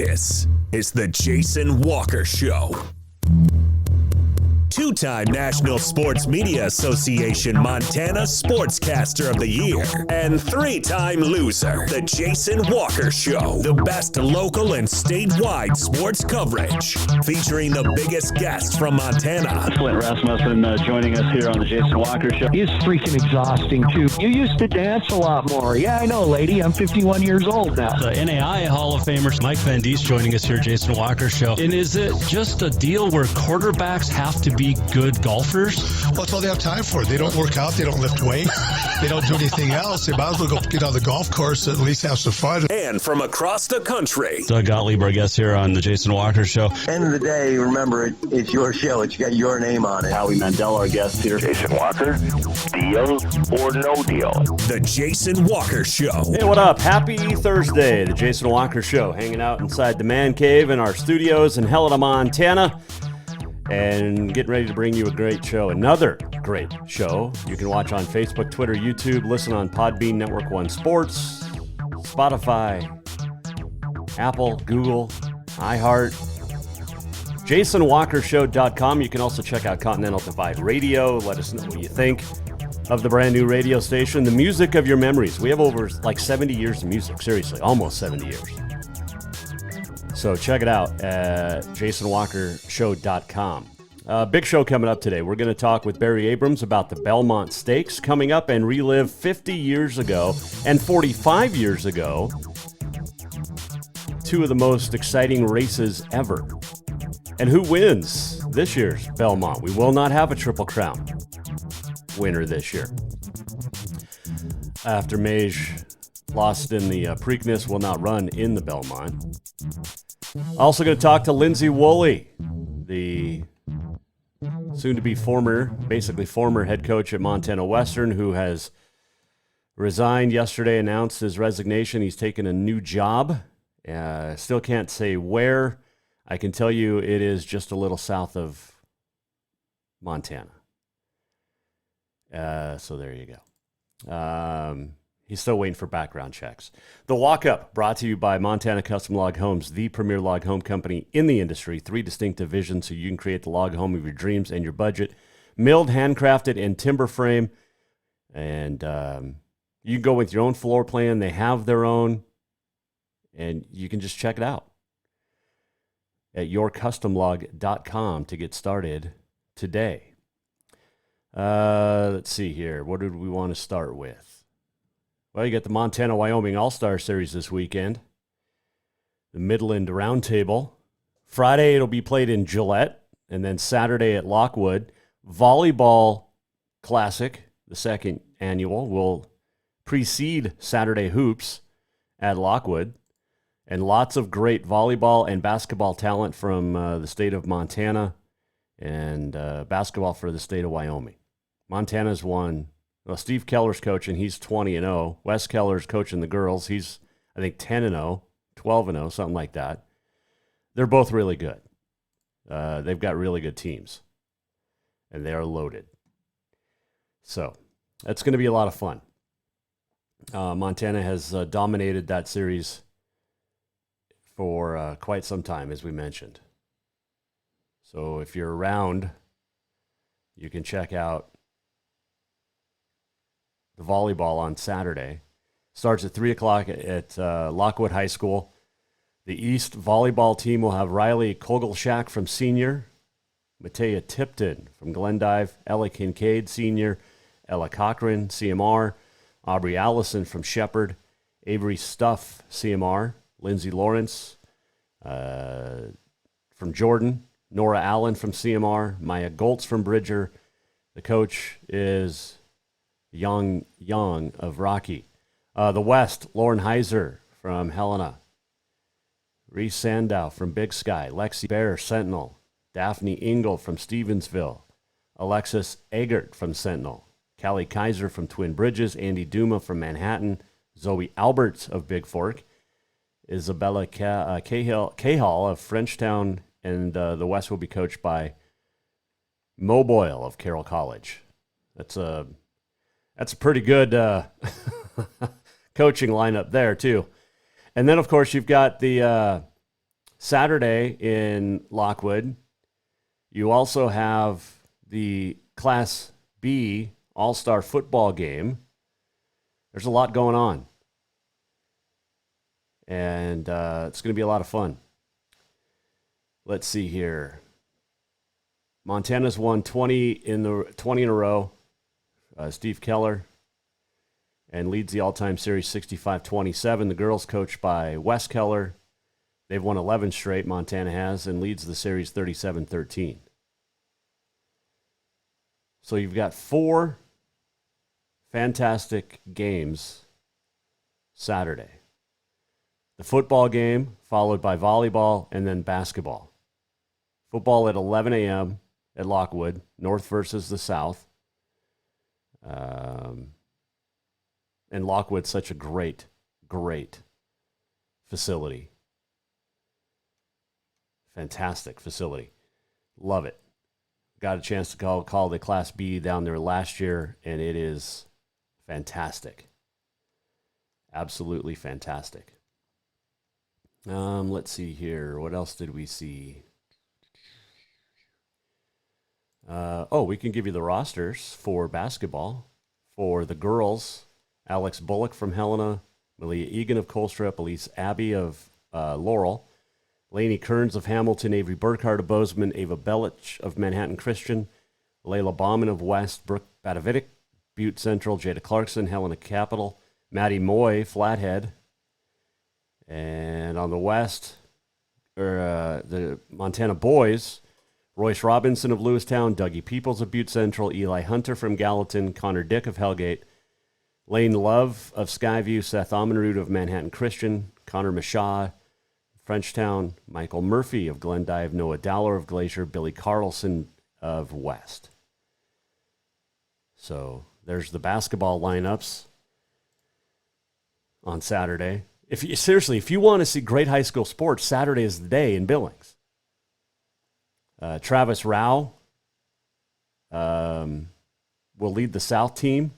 This is the Jason Walker Show. Two-time National Sports Media Association Montana Sportscaster of the Year and three-time loser, the Jason Walker Show. The best local and statewide sports coverage, featuring the biggest guests from Montana. Flint Rasmussen joining us here on the Jason Walker Show. He's freaking exhausting, too. You used to dance a lot more. Yeah, I know, lady. I'm 51 years old now. The NAI Hall of Famer Mike Van Diest joining us here, Jason Walker Show. And is it just a deal where quarterbacks have to be good golfers? Well, that's all they have time for. They don't work out. They don't lift weights. They don't do anything else. They might as well go get on the golf course and at least have some fun. And from across the country, Doug Gottlieb, our guest here on the Jason Walker Show. End of the day, remember, it's your show. It's got your name on it. Howie Mandel, our guest here. Jason Walker, deal or no deal? the Jason Walker Show. Hey, what up? Happy Thursday. The Jason Walker Show, hanging out inside the man cave in our studios in Helena, Montana, and getting ready to bring you a great show. Another great show. You can watch on Facebook, Twitter, YouTube, listen on Podbean, Network One Sports, Spotify, Apple, Google, iHeart, JasonWalkerShow.com. You can also check out Continental Divide Radio. Let us know what you think of the brand new radio station, the music of your memories. We have over like 70 years of music. Seriously, almost 70 years. So check it out at JasonWalkerShow.com. Big show coming up today. We're going to talk with Barry Abrams about the Belmont Stakes coming up and relive 50 years ago and 45 years ago, two of the most exciting races ever. And who wins this year's Belmont? We will not have a Triple Crown winner this year. After Mage lost in the Preakness, will not run in the Belmont. Also going to talk to Lindsay Woolley, the soon-to-be former head coach at Montana Western, who has resigned yesterday, announced his resignation. He's taken a new job. Still can't say where. I can tell you it is just a little south of Montana. So there you go. He's still waiting for background checks. The Walk-Up, brought to you by Montana Custom Log Homes, the premier log home company in the industry. 3 distinct divisions so you can create the log home of your dreams and your budget. Milled, handcrafted, and timber frame. And you can go with your own floor plan. They have their own. And you can just check it out at yourcustomlog.com to get started today. Let's see here. What did we want to start with? Well, you got the Montana-Wyoming All-Star Series this weekend. The Midland Roundtable. Friday, it'll be played in Gillette. And then Saturday at Lockwood. Volleyball Classic, the second annual, will precede Saturday Hoops at Lockwood. And lots of great volleyball and basketball talent from the state of Montana and basketball for the state of Wyoming. Montana's won. Well, Steve Keller's coaching. He's 20-0. Wes Keller's coaching the girls. He's, I think, 10-0, 12-0, something like that. They're both really good. They've got really good teams, and they are loaded. So that's going to be a lot of fun. Montana has dominated that series for quite some time, as we mentioned. So if you're around, you can check out the volleyball on Saturday. Starts at 3 o'clock at Lockwood High School. The East volleyball team will have Riley Kogelschak from senior, Matea Tipton from Glendive, Ella Kincaid, senior, Ella Cochran, CMR, Aubrey Allison from Shepherd, Avery Stuff, CMR, Lindsay Lawrence from Jordan, Nora Allen from CMR, Maya Goltz from Bridger. The coach is Young of Rocky. The West, Lauren Heiser from Helena, Reese Sandow from Big Sky, Lexi Bear, Sentinel, Daphne Engel from Stevensville, Alexis Eggert from Sentinel, Callie Kaiser from Twin Bridges, Andy Duma from Manhattan, Zoe Alberts of Big Fork, Isabella Cahall of Frenchtown, and the West will be coached by Mo Boyle of Carroll College. That's a pretty good coaching lineup there, too. And then, of course, you've got the Saturday in Lockwood, you also have the Class B All-Star football game. There's a lot going on. And it's going to be a lot of fun. Let's see here. Montana's won 20 in a row. Steve Keller, and leads the all-time series 65-27. The girls coached by Wes Keller. They've won 11 straight, Montana has, and leads the series 37-13. So you've got 4 fantastic games Saturday. The football game, followed by volleyball, and then basketball. Football at 11 a.m. at Lockwood, North versus the South. And Lockwood's such a great, great facility. Fantastic facility. Love it. Got a chance to call the Class B down there last year, and it is fantastic. Absolutely fantastic. Let's see here. What else did we see? We can give you the rosters for basketball. For the girls, Alex Bullock from Helena, Malia Egan of Colstrip, Elise Abbey of Laurel, Lainey Kearns of Hamilton, Avery Burkhardt of Bozeman, Ava Belich of Manhattan Christian, Layla Bauman of West, Brooke Batavitic, Butte Central, Jada Clarkson, Helena Capital, Maddie Moy, Flathead. And on the West, the Montana boys, Royce Robinson of Lewistown, Dougie Peoples of Butte Central, Eli Hunter from Gallatin, Connor Dick of Hellgate, Lane Love of Skyview, Seth Amenrud of Manhattan Christian, Connor Mashaw, Frenchtown, Michael Murphy of Glendive, Noah Dowler of Glacier, Billy Carlson of West. So there's the basketball lineups on Saturday. If you want to see great high school sports, Saturday is the day in Billings. Travis Rao will lead the South team.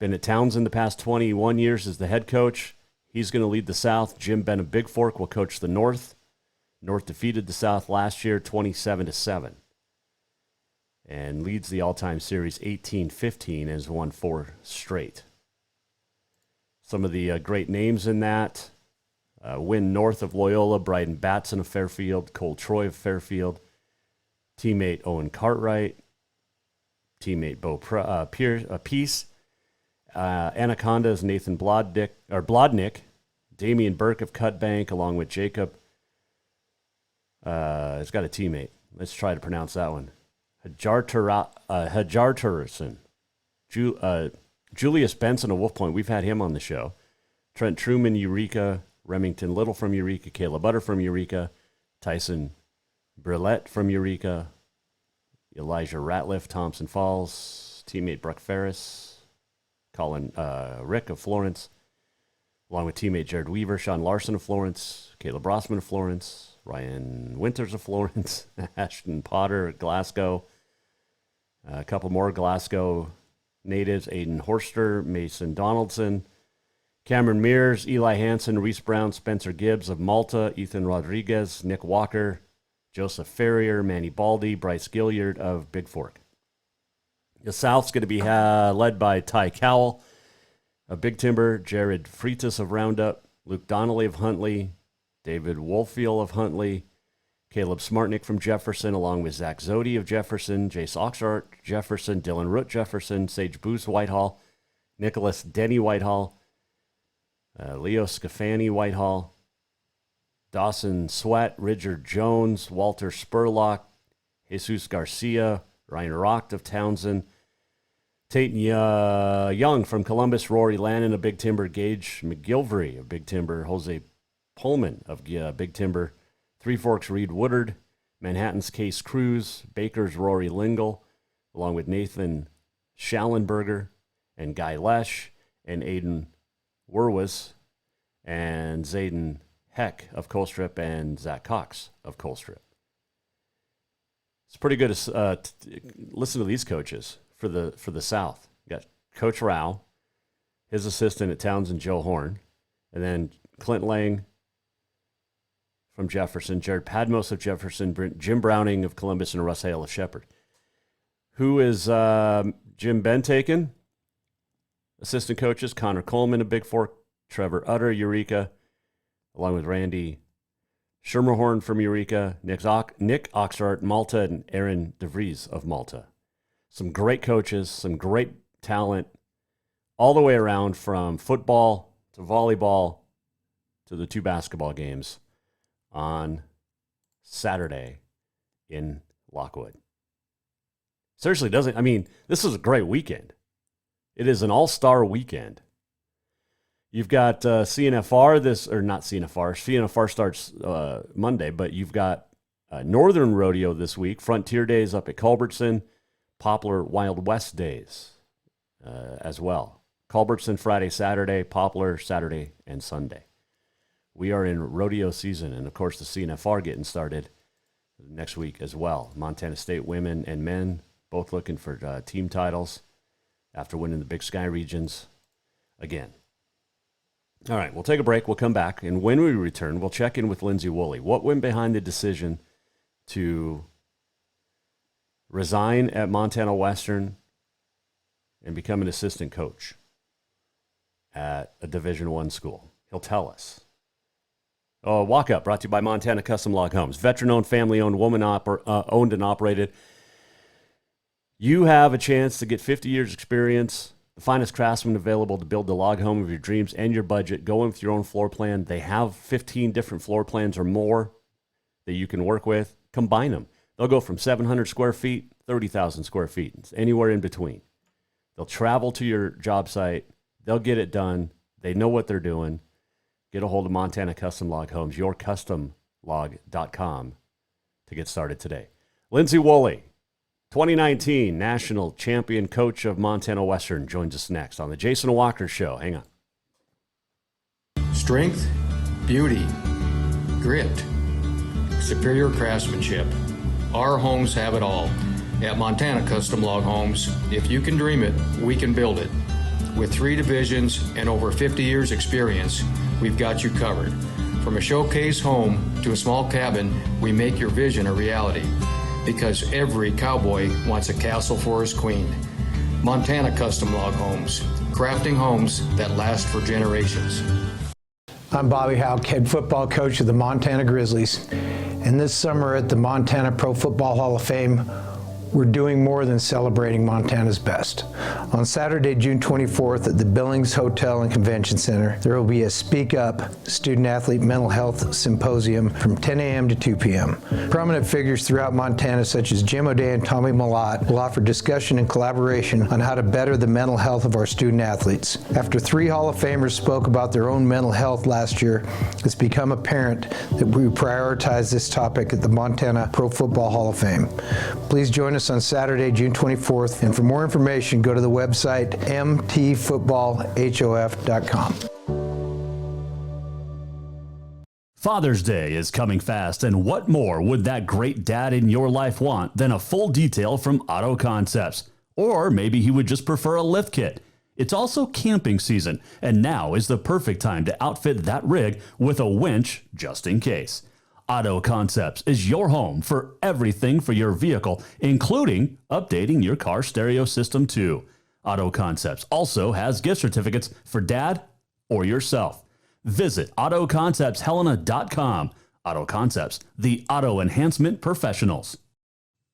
Been at Townsend the past 21 years as the head coach. He's going to lead the South. Jim Ben of Big Fork will coach the North. North defeated the South last year 27-7 and leads the all-time series 18-15 and has won 4 straight. Some of the great names in that: Win North of Loyola, Bryden Batson of Fairfield, Cole Troy of Fairfield, teammate Owen Cartwright, teammate Bo Peace, Anaconda's Nathan Blodnick, Damian Burke of Cutbank, along with Jacob. It's got a teammate. Let's try to pronounce that one. Hajar Turson. Julius Benson of Wolf Point. We've had him on the show. Trent Truman, Eureka. Remington Little from Eureka. Kayla Butter from Eureka. Tyson Brillette from Eureka. Elijah Ratliff, Thompson Falls. Teammate Brooke Ferris. Colin Rick of Florence. Along with teammate Jared Weaver. Sean Larson of Florence. Caleb Rossman of Florence. Ryan Winters of Florence. Ashton Potter of Glasgow. A couple more Glasgow natives: Aiden Horster, Mason Donaldson, Cameron Mears, Eli Hansen, Reese Brown, Spencer Gibbs of Malta, Ethan Rodriguez, Nick Walker, Joseph Ferrier, Manny Baldy, Bryce Gilliard of Big Fork. The South's going to be led by Ty Cowell of Big Timber, Jared Freitas of Roundup, Luke Donnelly of Huntley, David Wolfield of Huntley, Caleb Smartnick from Jefferson, along with Zach Zodi of Jefferson, Jace Oxart, Jefferson, Dylan Root, Jefferson, Sage Booth, Whitehall, Nicholas Denny, Whitehall, Leo Scafani, Whitehall, Dawson Sweat, Richard Jones, Walter Spurlock, Jesus Garcia, Ryan Rock of Townsend, Tate Young from Columbus, Rory Lannon of Big Timber, Gage McGilvery of Big Timber, Jose Pullman of Big Timber, Three Forks Reed Woodard, Manhattan's Case Cruz, Baker's Rory Lingle, along with Nathan Schallenberger and Guy Lesh and Aiden Werwis and Zayden Heck of Colstrip and Zach Cox of Colstrip. It's pretty good to listen to these coaches for the South. You got Coach Rao, his assistant at Townsend, Joe Horn, and then Clint Lang, from Jefferson, Jared Padmos of Jefferson, Jim Browning of Columbus, and Russ Hale of Shepherd. Who is Jim Ben taken? Assistant coaches, Connor Coleman of Big Fork, Trevor Utter, Eureka, along with Randy Schermerhorn from Eureka, Nick Oxford, Malta, and Aaron DeVries of Malta. Some great coaches, some great talent, all the way around from football to volleyball to the 2 basketball games on Saturday in Lockwood. Seriously, this is a great weekend. It is an all-star weekend. You've got CNFR CNFR starts Monday, but you've got Northern Rodeo this week, Frontier Days up at Culbertson, Poplar Wild West Days as well. Culbertson Friday, Saturday, Poplar Saturday and Sunday. We are in rodeo season, and of course the CNFR getting started next week as well. Montana State women and men both looking for team titles after winning the Big Sky regions again. All right, we'll take a break. We'll come back, and when we return, we'll check in with Lindsay Woolley. What went behind the decision to resign at Montana Western and become an assistant coach at a Division I school? He'll tell us. Walk Up, brought to you by Montana Custom Log Homes. Veteran-owned, family-owned, woman-owned and operated. You have a chance to get 50 years experience, the finest craftsmen available to build the log home of your dreams and your budget. Go in with your own floor plan. They have 15 different floor plans or more that you can work with. Combine them. They'll go from 700 square feet, 30,000 square feet, anywhere in between. They'll travel to your job site. They'll get it done. They know what they're doing. Get a hold of Montana Custom Log Homes, yourcustomlog.com to get started today. Lindsay Woolley, 2019 National Champion Coach of Montana Western, joins us next on the Jason Walker Show. Hang on. Strength, beauty, grit, superior craftsmanship. Our homes have it all. At Montana Custom Log Homes, if you can dream it, we can build it. With 3 divisions and over 50 years experience, we've got you covered. From a showcase home to a small cabin, we make your vision a reality. Because every cowboy wants a castle for his queen. Montana Custom Log Homes, crafting homes that last for generations. I'm Bobby Houck, head football coach of the Montana Grizzlies. And this summer at the Montana Pro Football Hall of Fame, we're doing more than celebrating Montana's best. On Saturday, June 24th at the Billings Hotel and Convention Center, there will be a Speak Up Student-Athlete Mental Health Symposium from 10 a.m. to 2 p.m. Prominent figures throughout Montana, such as Jim O'Day and Tommy Malott, will offer discussion and collaboration on how to better the mental health of our student-athletes. After 3 Hall of Famers spoke about their own mental health last year, it's become apparent that we prioritize this topic at the Montana Pro Football Hall of Fame. Please join us on Saturday, June 24th, and for more information, go to the website mtfootballhof.com. Father's Day is coming fast, and what more would that great dad in your life want than a full detail from Auto Concepts? Or maybe he would just prefer a lift kit. It's also camping season, and now is the perfect time to outfit that rig with a winch just in case. Auto Concepts is your home for everything for your vehicle, including updating your car stereo system too. Auto Concepts also has gift certificates for dad or yourself. Visit AutoConceptsHelena.com. Auto Concepts, the auto enhancement professionals.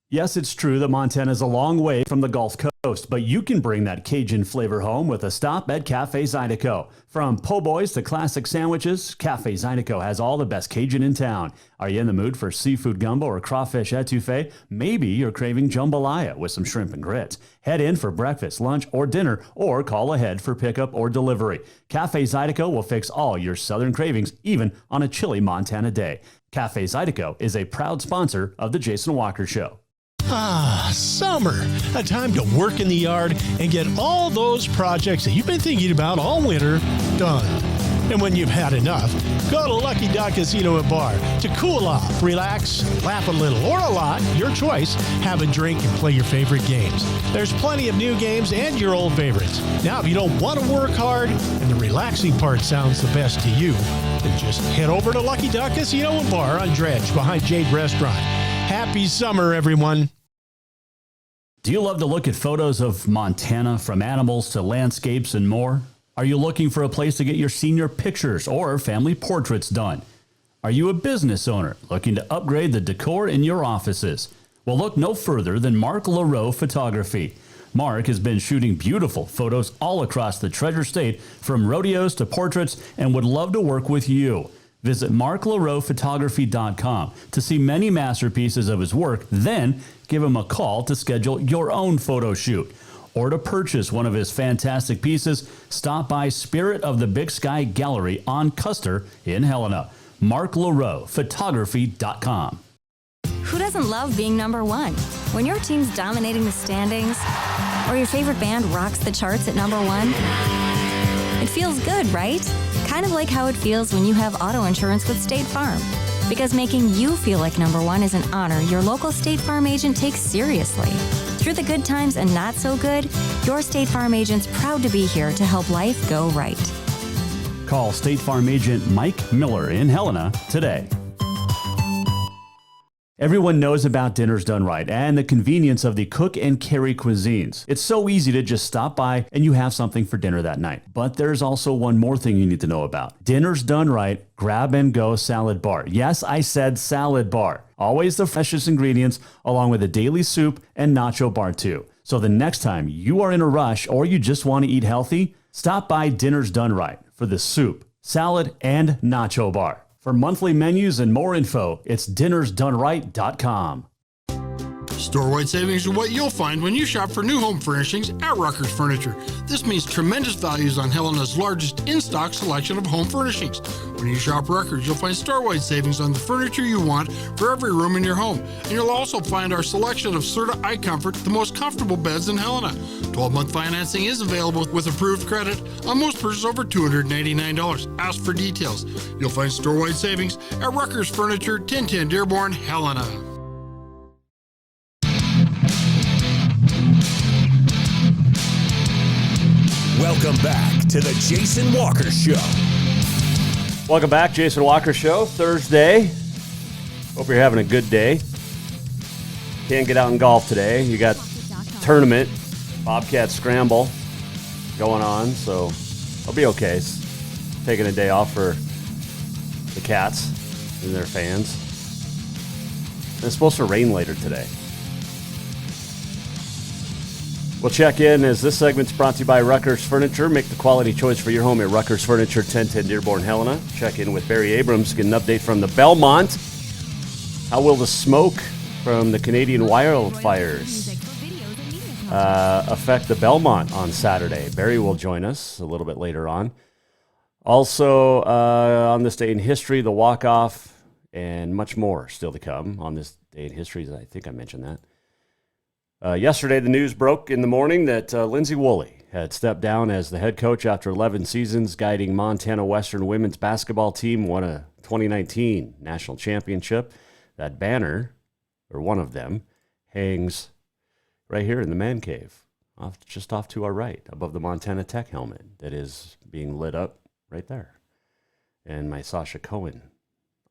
Yes, it's true that Montana is a long way from the Gulf Coast, but you can bring that Cajun flavor home with a stop at Cafe Zydeco. From po' boys to classic sandwiches, Cafe Zydeco has all the best Cajun in town. Are you in the mood for seafood gumbo or crawfish etouffee? Maybe you're craving jambalaya with some shrimp and grits. Head in for breakfast, lunch, or dinner, or call ahead for pickup or delivery. Cafe Zydeco will fix all your southern cravings, even on a chilly Montana day. Cafe Zydeco is a proud sponsor of The Jason Walker Show. Ah, summer. A time to work in the yard and get all those projects that you've been thinking about all winter done. And when you've had enough, go to Lucky Duck Casino and Bar to cool off, relax, laugh a little or a lot, your choice, have a drink and play your favorite games. There's plenty of new games and your old favorites. Now, if you don't want to work hard and the relaxing part sounds the best to you, And just head over to Lucky Duck Casino and Bar on Dredge behind Jade Restaurant. Happy summer, everyone. Do you love to look at photos of Montana, from animals to landscapes and more? Are you looking for a place to get your senior pictures or family portraits done? Are you a business owner looking to upgrade the decor in your offices? Well, look no further than Mark LaRoe Photography. Mark has been shooting beautiful photos all across the Treasure State, from rodeos to portraits, and would love to work with you. Visit marklaroephotography.com to see many masterpieces of his work, then give him a call to schedule your own photo shoot. Or to purchase one of his fantastic pieces, stop by Spirit of the Big Sky Gallery on Custer in Helena. marklaroephotography.com. Who doesn't love being number one? When your team's dominating the standings, or your favorite band rocks the charts at number one, it feels good, right? Kind of like how it feels when you have auto insurance with State Farm. Because making you feel like number one is an honor your local State Farm agent takes seriously. Through the good times and not so good, your State Farm agent's proud to be here to help life go right. Call State Farm agent Mike Miller in Helena today. Everyone knows about Dinners Done Right and the convenience of the cook and carry cuisines. It's so easy to just stop by and you have something for dinner that night. But there's also one more thing you need to know about. Dinners Done Right Grab and Go Salad Bar. Yes, I said salad bar. Always the freshest ingredients, along with a daily soup and nacho bar too. So the next time you are in a rush or you just want to eat healthy, stop by Dinners Done Right for the soup, salad, and nacho bar. For monthly menus and more info, it's dinnersdoneright.com. Store-wide savings are what you'll find when you shop for new home furnishings at Rucker's Furniture. This means tremendous values on Helena's largest in-stock selection of home furnishings. When you shop Rucker's, you'll find store-wide savings on the furniture you want for every room in your home. And you'll also find our selection of Serta iComfort, the most comfortable beds in Helena. 12-month financing is available with approved credit on most purchases over $299. Ask for details. You'll find store-wide savings at Rucker's Furniture, 1010 Dearborn, Helena. Welcome back to the Jason Walker Show. Welcome back, Jason Walker Show, Thursday. Hope you're having a good day. Can't get out and golf today. You got tournament, Bobcat Scramble going on, so I'll be okay. Taking a day off for the Cats and their fans. And it's supposed to rain later today. We'll check in as this segment's brought to you by Rucker's Furniture. Make the quality choice for your home at Rucker's Furniture, 1010 Dearborn, Helena. Check in with Barry Abrams, get an update from the Belmont. How will the smoke from the Canadian wildfires affect the Belmont on Saturday? Barry will join us a little bit later on. Also, on this day in history, the walk-off, and much more still to come on this day in history. I think I mentioned that. Yesterday, the news broke in the morning that Lindsay Woolley had stepped down as the head coach after 11 seasons, guiding Montana Western women's basketball team, won a 2019 national championship. That banner, or one of them, hangs right here in the man cave, just off to our right, above the Montana Tech helmet that is being lit up right there. And my Sasha Cohen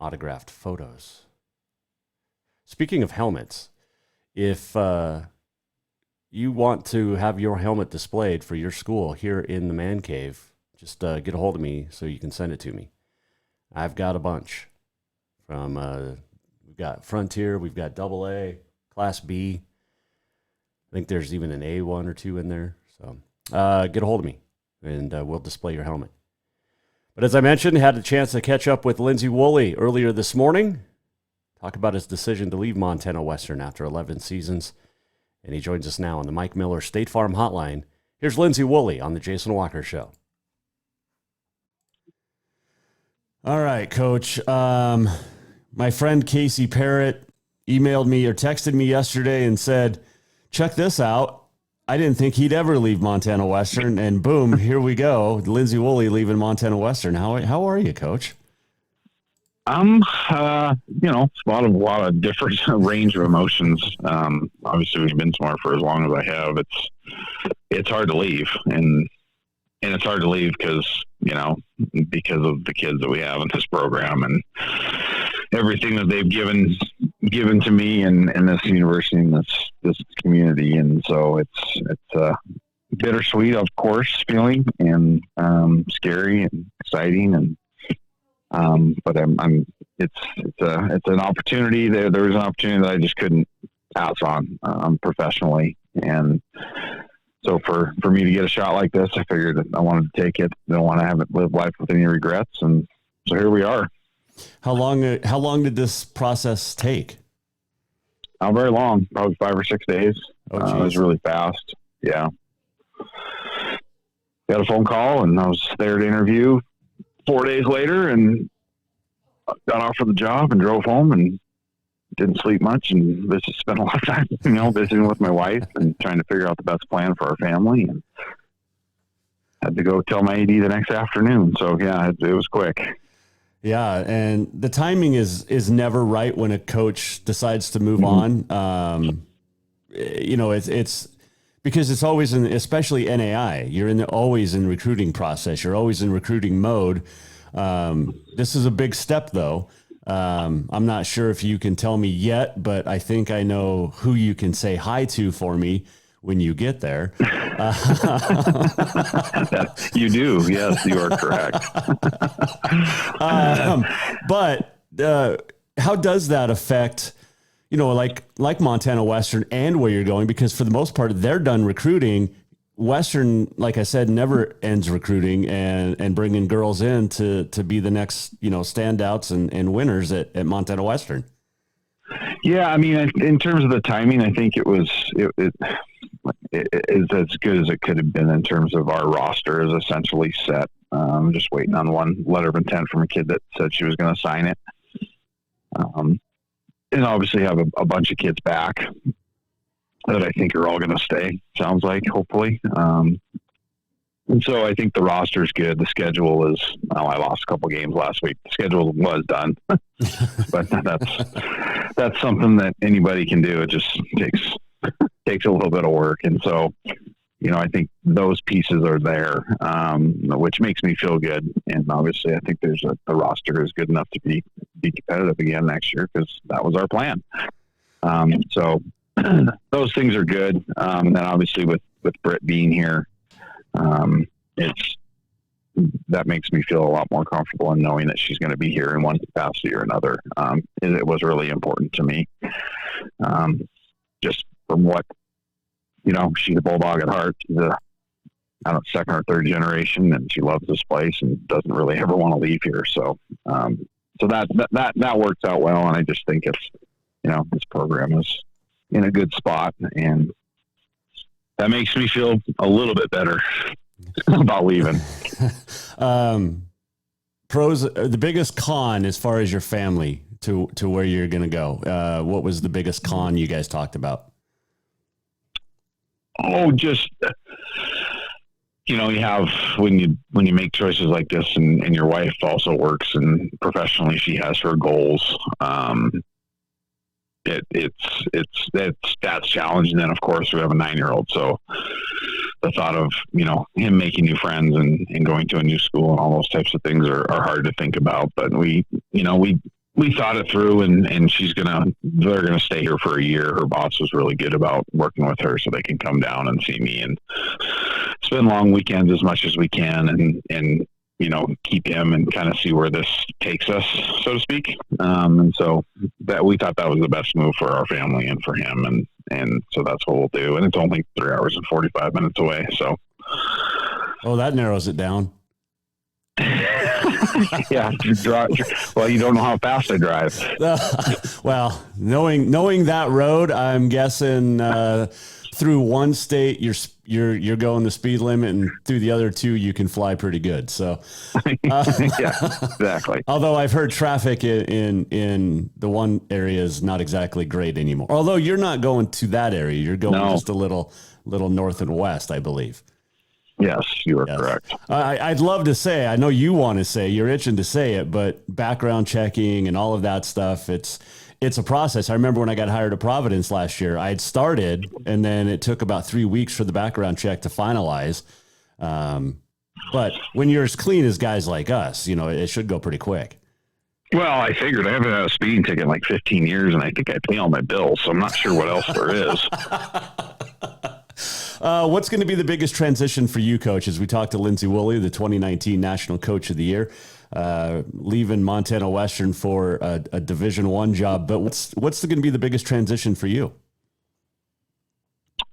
autographed photos. Speaking of helmets, if you want to have your helmet displayed for your school here in the man cave, just get a hold of me so you can send it to me. I've got a bunch. We've got Frontier, we've got AA, Class B. I think there's even an A1 or 2 in there. So get a hold of me, and we'll display your helmet. But as I mentioned, had a chance to catch up with Lindsay Woolley earlier this morning. Talk about his decision to leave Montana Western after 11 seasons. And he joins us now on the Mike Miller State Farm Hotline. Here's Lindsay Woolley on the Jason Walker Show. All right, Coach. My friend Casey Parrott emailed me or texted me yesterday and said, check this out. I didn't think he'd ever leave Montana Western. And boom, here we go. Lindsay Woolley leaving Montana Western. How are you, Coach? It's a lot of different range of emotions. Obviously we've been somewhere for as long as I have. It's hard to leave, and it's hard to leave because, because of the kids that we have in this program and everything that they've given to me and this university and this community. And so it's bittersweet, of course, feeling, and scary and exciting, and but it's an opportunity. There was an opportunity that I just couldn't pass on professionally, and so for me to get a shot like this, I figured that I wanted to take it. I don't want to have it live life with any regrets, and so here we are. How long did this process take? Not very long, probably 5 or 6 days. It was really fast. Yeah. Got a phone call, and I was there to interview 4 days later, and got offered the job and drove home and didn't sleep much, and just spent a lot of time, visiting with my wife and trying to figure out the best plan for our family, and had to go tell my AD the next afternoon. So yeah, it was quick. Yeah, and the timing is never right when a coach decides to move on. It's because it's always especially NAI. You're always in recruiting process. You're always in recruiting mode. This is a big step, though. I'm not sure if you can tell me yet, but I think I know who you can say hi to for me when you get there. You do. Yes, you are correct. But how does that affect, like Montana Western and where you're going? Because for the most part, they're done recruiting. Western, like I said, never ends recruiting and bringing girls in to be the next, standouts and winners at Montana Western. Yeah, I mean, in terms of the timing, I think it is as good as it could have been in terms of our roster is essentially set. Just waiting on one letter of intent from a kid that said she was going to sign it. And obviously have a bunch of kids back that I think are all going to stay, sounds like, hopefully. And so I think the roster is good. The schedule is, I lost a couple games last week. The schedule was done, but that's something that anybody can do. It just takes a little bit of work. And so, I think those pieces are there, which makes me feel good. And obviously I think the roster is good enough to be competitive again next year, because that was our plan. So those things are good. And then obviously with Britt being here, that makes me feel a lot more comfortable in knowing that she's going to be here in one capacity or another. It was really important to me. Just from what, she's a Bulldog at heart. She's a second or third generation, and she loves this place and doesn't really ever want to leave here. So, so that works out well. And I just think it's, this program is in a good spot, and that makes me feel a little bit better about leaving. Pros, the biggest con as far as your family to where you're going to go. What was the biggest con you guys talked about? Oh, just, you have, when you make choices like this, and your wife also works, and professionally she has her goals. That's challenging. Then of course we have a 9-year-old. So the thought of, him making new friends and going to a new school and all those types of things are hard to think about. But we thought it through, and they're going to stay here for a year. Her boss was really good about working with her so they can come down and see me and spend long weekends as much as we can, and keep him and kind of see where this takes us, so to speak. And so that we thought that was the best move for our family and for him. And so that's what we'll do. And it's only 3 hours and 45 minutes away. So. Oh, that narrows it down. Yeah. Well, you don't know how fast I drive. Well, knowing that road, I'm guessing, through one state, you're going the speed limit, and through the other two, you can fly pretty good. So, yeah, exactly. Although I've heard traffic in the one area is not exactly great anymore. Although you're not going to that area, you're going just a little north and west, I believe. Yes, you are correct. I'd love to say, I know you want to say, you're itching to say it, but background checking and all of that stuff, it's a process. I remember when I got hired at Providence last year, I had started, and then it took about 3 weeks for the background check to finalize. But when you're as clean as guys like us, it should go pretty quick. Well, I figured I haven't had a speeding ticket in like 15 years, and I think I pay all my bills, so I'm not sure what else there is. What's going to be the biggest transition for you, Coach? As we talked to Lindsay Woolley, the 2019 National Coach of the Year, leaving Montana Western for a Division I job. But what's going to be the biggest transition for you?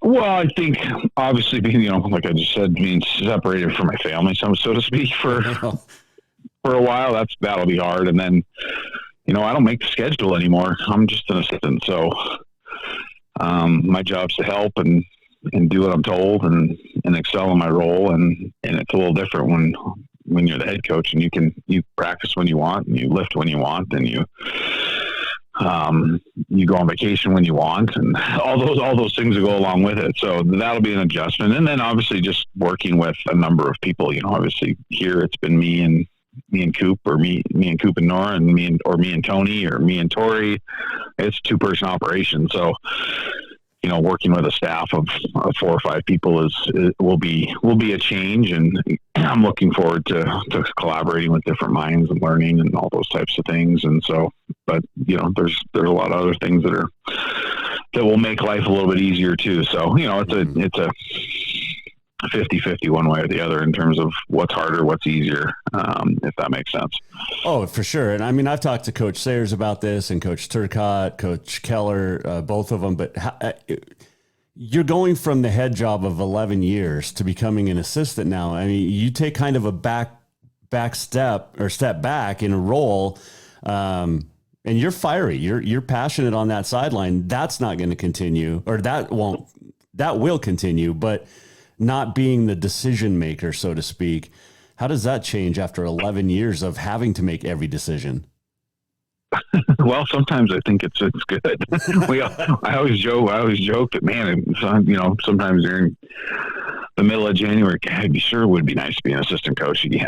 Well, I think obviously being, like I just said, being separated from my family, so to speak, for a while, that'll be hard. And then, I don't make the schedule anymore. I'm just an assistant. So my job's to help and do what I'm told and excel in my role. And it's a little different when you're the head coach and you practice when you want and you lift when you want and you go on vacation when you want and all those things that go along with it. So that'll be an adjustment. And then obviously just working with a number of people, obviously here it's been me and Coop, or me and Coop and Nora, and me and Tony, or me and Tori. It's a 2-person operation. So, working with a staff of 4 or 5 people will be a change, and I'm looking forward to collaborating with different minds and learning and all those types of things. And so, but there's a lot of other things that will make life a little bit easier too. So, it's a 50-50 one way or the other in terms of what's harder, what's easier, if that makes sense. Oh, for sure. And I mean, I've talked to Coach Sayers about this and Coach Turcotte, Coach Keller, both of them, but you're going from the head job of 11 years to becoming an assistant now. I mean, you take kind of a back step back in a role, and you're fiery, you're passionate on that sideline. That's not going to continue, or that will continue, but not being the decision maker, so to speak. How does that change after 11 years of having to make every decision? Well, sometimes I think it's good. I always joke that, man, sometimes during the middle of January, God, it would be nice to be an assistant coach again.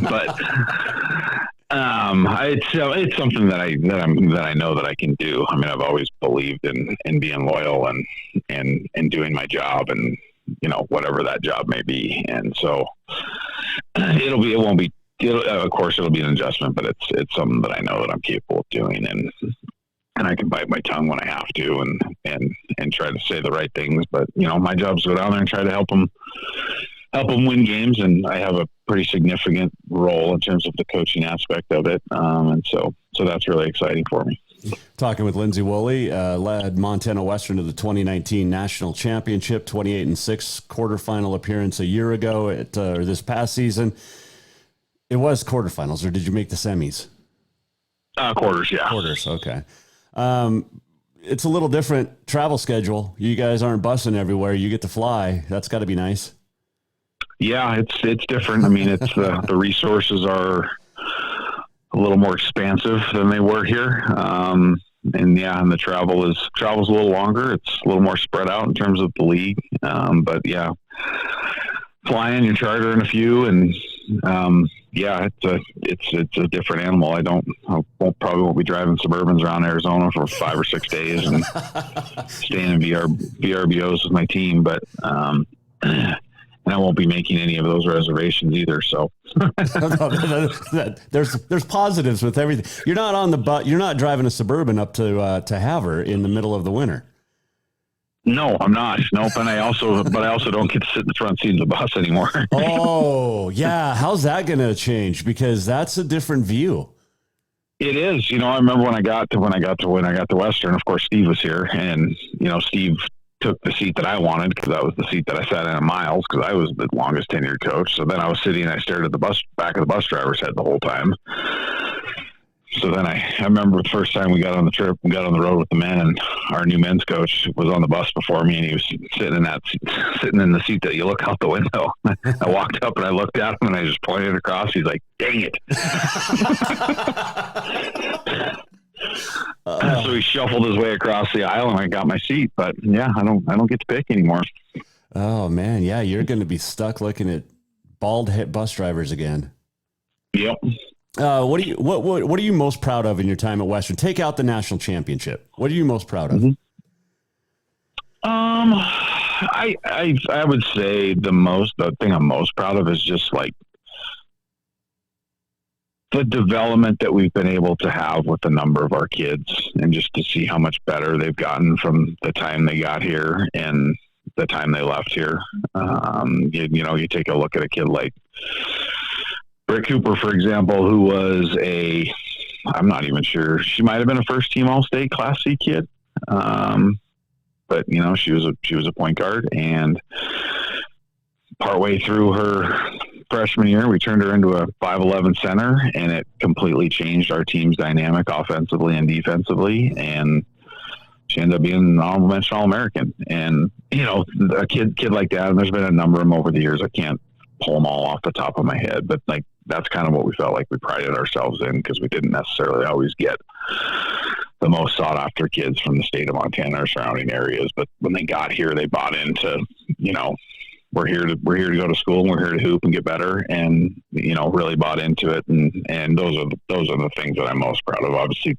But it's something that I know that I can do. I mean, I've always believed in being loyal and doing my job, and whatever that job may be. And so it'll be an adjustment, but it's something that I know that I'm capable of doing, and I can bite my tongue when I have to and try to say the right things. But my job is to go down there and try to help them win games, and I have a pretty significant role in terms of the coaching aspect of it. And so that's really exciting for me. Talking with Lindsay Woolley, led Montana Western to the 2019 National Championship, 28-6 quarterfinal appearance a year ago or this past season. It was quarterfinals, or did you make the semis? Quarters, yeah. Quarters, okay. It's a little different travel schedule. You guys aren't busing everywhere. You get to fly. That's got to be nice. Yeah, it's different. I mean, it's the resources are a little more expansive than they were here. And the travel's a little longer. It's a little more spread out in terms of the league. But yeah, flying, you're chartering a few, and it's a different animal. Probably won't be driving Suburbans around Arizona for 5 or 6 days and staying in VRBOs with my team. But, and I won't be making any of those reservations either. So there's positives with everything. You're not on the bus. You're not driving a Suburban up to Havre in the middle of the winter. No, I'm not. Nope. And I also don't get to sit in the front seat of the bus anymore. Oh yeah. How's that going to change? Because that's a different view. It is. I remember when I got to Western, of course, Steve was here, and, Steve took the seat that I wanted because that was the seat that I sat in at Miles, because I was the longest tenured coach. So then I was sitting and I stared at the back of the bus driver's head the whole time. So then I remember the first time we got on the trip, we got on the road with the men, and our new men's coach was on the bus before me, and he was sitting in the seat that you look out the window. I walked up and I looked at him and I just pointed across. He's like, "Dang it." So he shuffled his way across the aisle and I got my seat, but yeah, I don't get to pick anymore. Oh man. Yeah. You're going to be stuck looking at bald head bus drivers again. Yep. What are you most proud of in your time at Western? Take out the national championship. What are you most proud of? I I would say the thing I'm most proud of is just like the development that we've been able to have with a number of our kids, and just to see how much better they've gotten from the time they got here and the time they left here. You take a look at a kid like Britt Cooper, for example, who was I'm not even sure, she might have been a first team All-State Class C kid. But she was a point guard, and partway through her freshman year, we turned her into a 5'11" center, and it completely changed our team's dynamic offensively and defensively. And she ended up being an honorable mention All-American. And, a kid like that, and there's been a number of them over the years. I can't pull them all off the top of my head, but like, that's kind of what we felt like we prided ourselves in, because we didn't necessarily always get the most sought after kids from the state of Montana or surrounding areas. But when they got here, they bought into, we're here to go to school, and we're here to hoop and get better, and really bought into it. And those are the things that I'm most proud of. Obviously,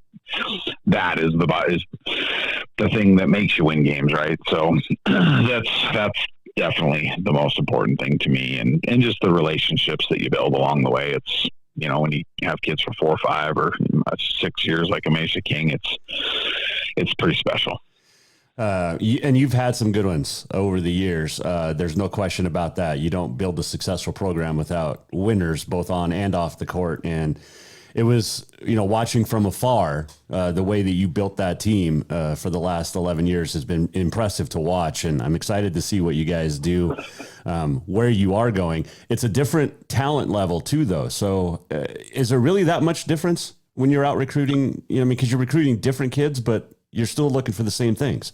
that is the thing that makes you win games, right? So that's definitely the most important thing to me, and just the relationships that you build along the way. It's when you have kids for 4 or 5 or 6 years like Amisha King, it's pretty special. And you've had some good ones over the years. There's no question about that. You don't build a successful program without winners, both on and off the court. And it was, watching from afar, the way that you built that team for the last 11 years has been impressive to watch. And I'm excited to see what you guys do, where you are going. It's a different talent level too, though. So is there really that much difference when you're out recruiting? Because you're recruiting different kids, but you're still looking for the same things.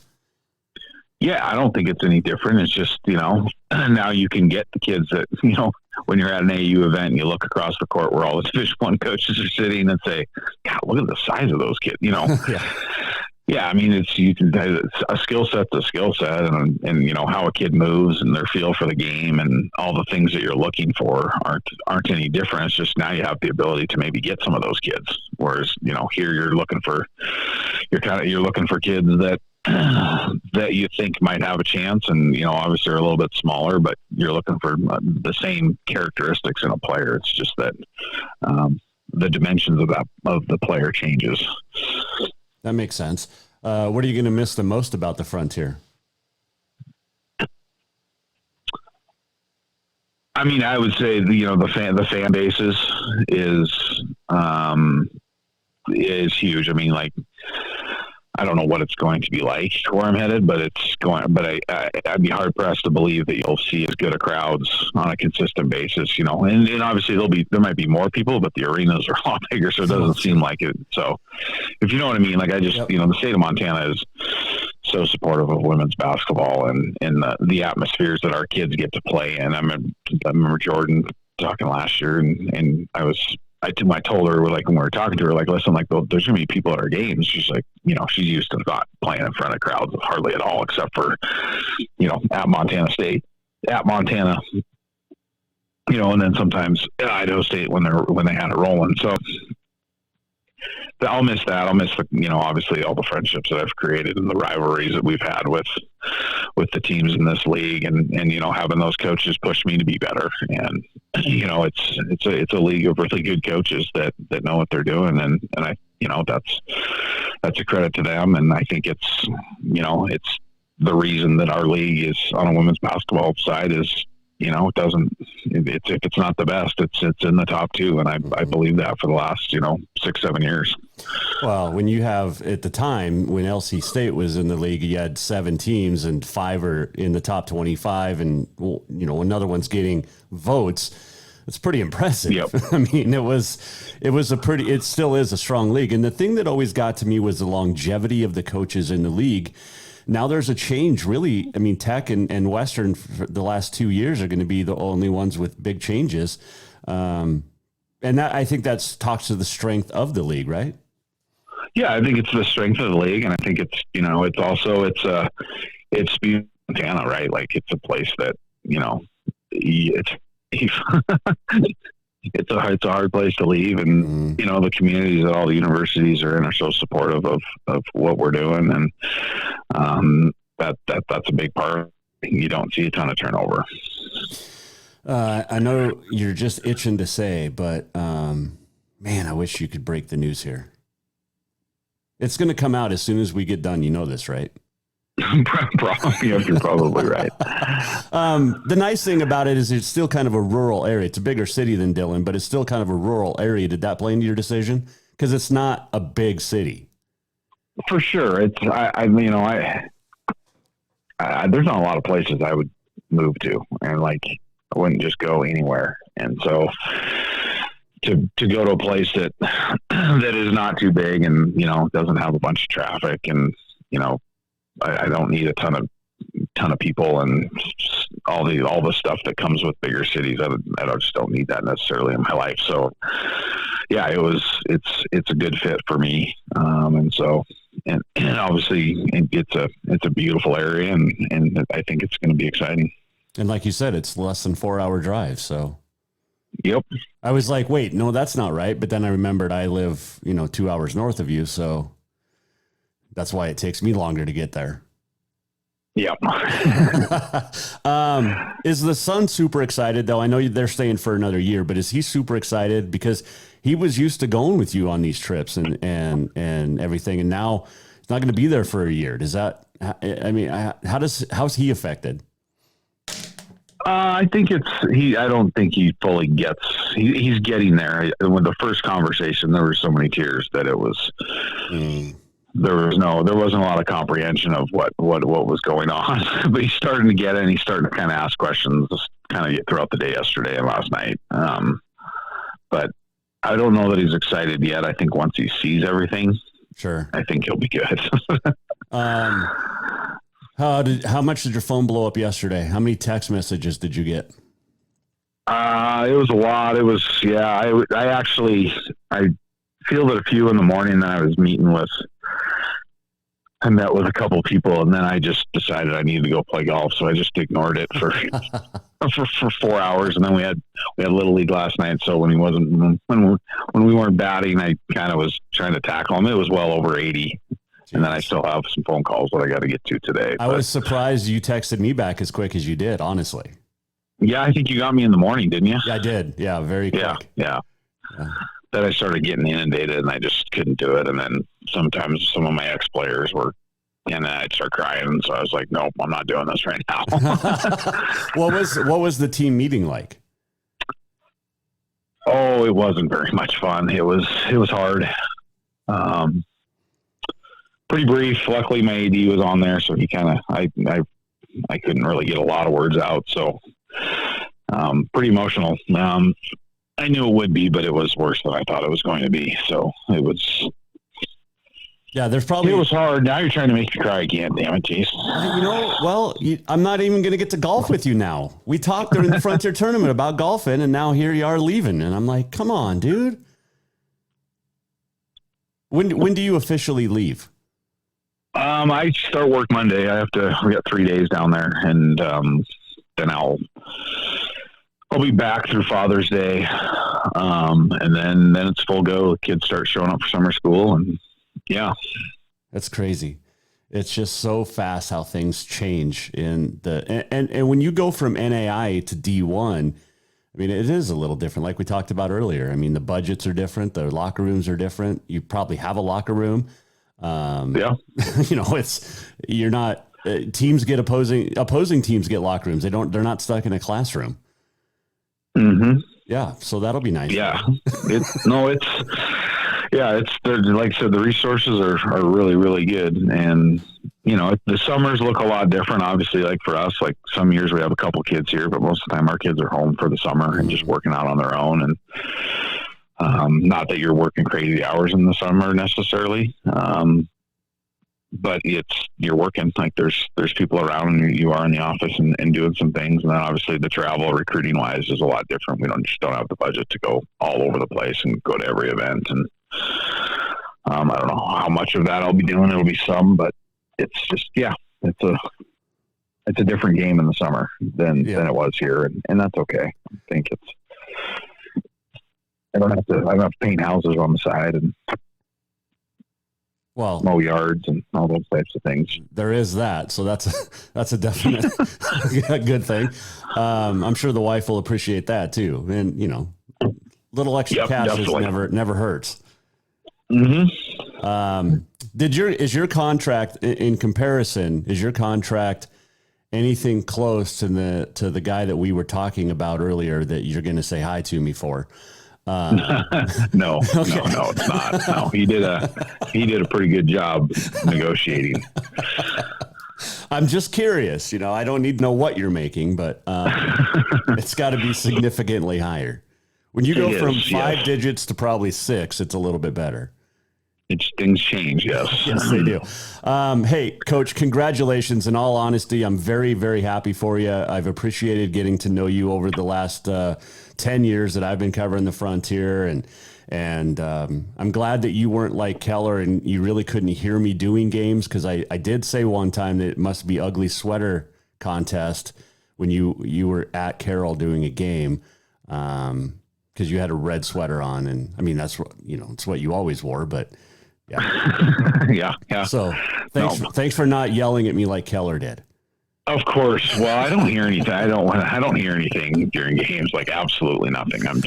Yeah, I don't think it's any different. It's just, now you can get the kids that, when you're at an AU event and you look across the court where all the Division I coaches are sitting and say, God, look at the size of those kids, Yeah, I mean, it's a skill set's a skill set, and how a kid moves and their feel for the game and all the things that you're looking for aren't any different. It's just now you have the ability to maybe get some of those kids. Whereas, here you're looking for kids that you think might have a chance, and obviously are a little bit smaller, but you're looking for the same characteristics in a player. It's just that the dimensions of the player changes. That makes sense. What are you going to miss the most about the Frontier? I mean, I would say the fan bases is huge. I mean, like, I don't know what it's going to be like where I'm headed, but I'd be hard pressed to believe that you'll see as good a crowds on a consistent basis, and obviously there might be more people, but the arenas are a lot bigger, so it doesn't seem like it. So if you know what I mean, like, I just, the state of Montana is so supportive of women's basketball and the atmospheres that our kids get to play in. I remember Jordan talking last year, and I told her, like, when we were talking to her, like, listen, like, there's going to be people at our games. She's like, she's used to not playing in front of crowds hardly at all, except for, at Montana State, and then sometimes at Idaho State when they had it rolling. So I'll miss that. I'll miss obviously all the friendships that I've created and the rivalries that we've had with the teams in this league, and having those coaches push me to be better. And it's a league of really good coaches that know what they're doing, and I that's a credit to them. And I think it's the reason that our league is on a women's basketball side is if it's not the best, it's in the top 2. And I believe that for the last 6-7 years. Well, when you have, at the time when LC State was in the league, you had 7 teams and 5 are in the top 25, and another one's getting votes. It's pretty impressive. Yep. I mean, it still is a strong league. And the thing that always got to me was the longevity of the coaches in the league. Now there's a change, really. I mean, Tech and Western for the last 2 years are going to be the only ones with big changes. And I think that talks to the strength of the league, right? Yeah, I think it's the strength of the league, and I think it's it's also it's Montana, right? Like, it's a place that it's a hard place to leave, and the communities that all the universities are in are so supportive of what we're doing, and that's a big part you don't see a ton of turnover. I know you're just itching to say, but man, I wish you could break the news here. It's going to come out as soon as we get done. You know this, right? You're probably right. The nice thing about it is it's still kind of a rural area. It's a bigger city than Dillon, but it's still kind of a rural area. Did that play into your decision? Because it's not a big city. For sure. It's, there's not a lot of places I would move to, and like, I wouldn't just go anywhere. And so to go to a place that is not too big and, doesn't have a bunch of traffic and, I don't need a ton of people and all the stuff that comes with bigger cities. I just don't need that necessarily in my life. So yeah, it's a good fit for me. And obviously it's a beautiful area and I think it's going to be exciting. And like you said, it's less than 4-hour drive. So yep. I was like, wait, no, that's not right. But then I remembered I live, 2 hours north of you. So that's why it takes me longer to get there. Yep. Is the son super excited though? I know they're staying for another year, but is he super excited because he was used to going with you on these trips and everything. And now he's not going to be there for a year. Does that, how's he affected? I think I don't think he fully gets, he's getting there. With the first conversation, there were so many tears that it was, there wasn't a lot of comprehension of what was going on, but he's starting to get it, and he's starting to kind of ask questions kind of throughout the day yesterday and last night. But I don't know that he's excited yet. I think once he sees everything, sure, I think he'll be good. How much did your phone blow up yesterday? How many text messages did you get? It was a lot. It was, I fielded a few in the morning that I was meeting with. I met with a couple of people, and then I just decided I needed to go play golf, so I just ignored it for 4 hours. And then we had Little League last night, so when we weren't batting, I kind of was trying to tackle him. It was well over 80. Jeez. And then I still have some phone calls that I got to get to today. I was surprised you texted me back as quick as you did, honestly. Yeah, I think you got me in the morning, didn't you? Yeah, I did. Yeah, very quick. Yeah. Then I started getting inundated, and I just couldn't do it. And then sometimes some of my ex-players were, and then I'd start crying. And so I was like, nope, I'm not doing this right now. What was the team meeting like? Oh, it wasn't very much fun. It was hard. Pretty brief. Luckily, my AD was on there, so he kind of, I couldn't really get a lot of words out. So pretty emotional. I knew it would be, but it was worse than I thought it was going to be. So it was. Yeah, it was hard. Now you're trying to make me cry again. Damn it, Jason. I'm not even going to get to golf with you now. We talked during the Frontier tournament about golfing, and now here you are leaving. And I'm like, come on, dude. When do you officially leave? I start work Monday. We got 3 days down there, and then I'll be back through Father's Day. And then it's full go. Kids start showing up for summer school, and yeah. That's crazy. It's just so fast how things change and when you go from NAI to D1, I mean, it is a little different. Like we talked about earlier. I mean, the budgets are different. The locker rooms are different. You probably have a locker room. Yeah. You're not, teams get opposing teams get locker rooms. They're not stuck in a classroom. Mm-hmm. Yeah. So that'll be nice. Yeah. Like I said, the resources are really, really good. And, the summers look a lot different, obviously, like for us, like some years we have a couple kids here, but most of the time our kids are home for the summer and just working out on their own. And, not that you're working crazy hours in the summer necessarily. But you're working, like there's people around and you are in the office and doing some things. And then obviously the travel recruiting wise is a lot different. We don't have the budget to go all over the place and go to every event. And, I don't know how much of that I'll be doing. It'll be some, but it's just, it's a different game in the summer than it was here. And that's okay. I think I don't have to paint houses on the side. And mow yards and all those types of things. There is that. So that's a definite good thing. I'm sure the wife will appreciate that too. And, you know, little extra cash never hurts. Mm-hmm. Is your contract in comparison, is your contract anything close to the guy that we were talking about earlier that you're going to say hi to me for? No, it's not. No, he did a pretty good job negotiating. I'm just curious, you know, I don't need to know what you're making, but it's got to be significantly higher. When you go from 5 digits to probably 6, it's a little bit better. Things change, yes. Yes, they do. Hey, Coach, congratulations. In all honesty, I'm very, very happy for you. I've appreciated getting to know you over the last 10 years that I've been covering the Frontier, and I'm glad that you weren't like Keller and you really couldn't hear me doing games, because I did say one time that it must be ugly sweater contest when you were at Carroll doing a game, because you had a red sweater on, and I mean that's what, you know, it's what you always wore, but. Yeah. yeah. So thanks for not yelling at me like Keller did. Of course. Well, I don't hear anything. I don't hear anything during games, like absolutely nothing. I'm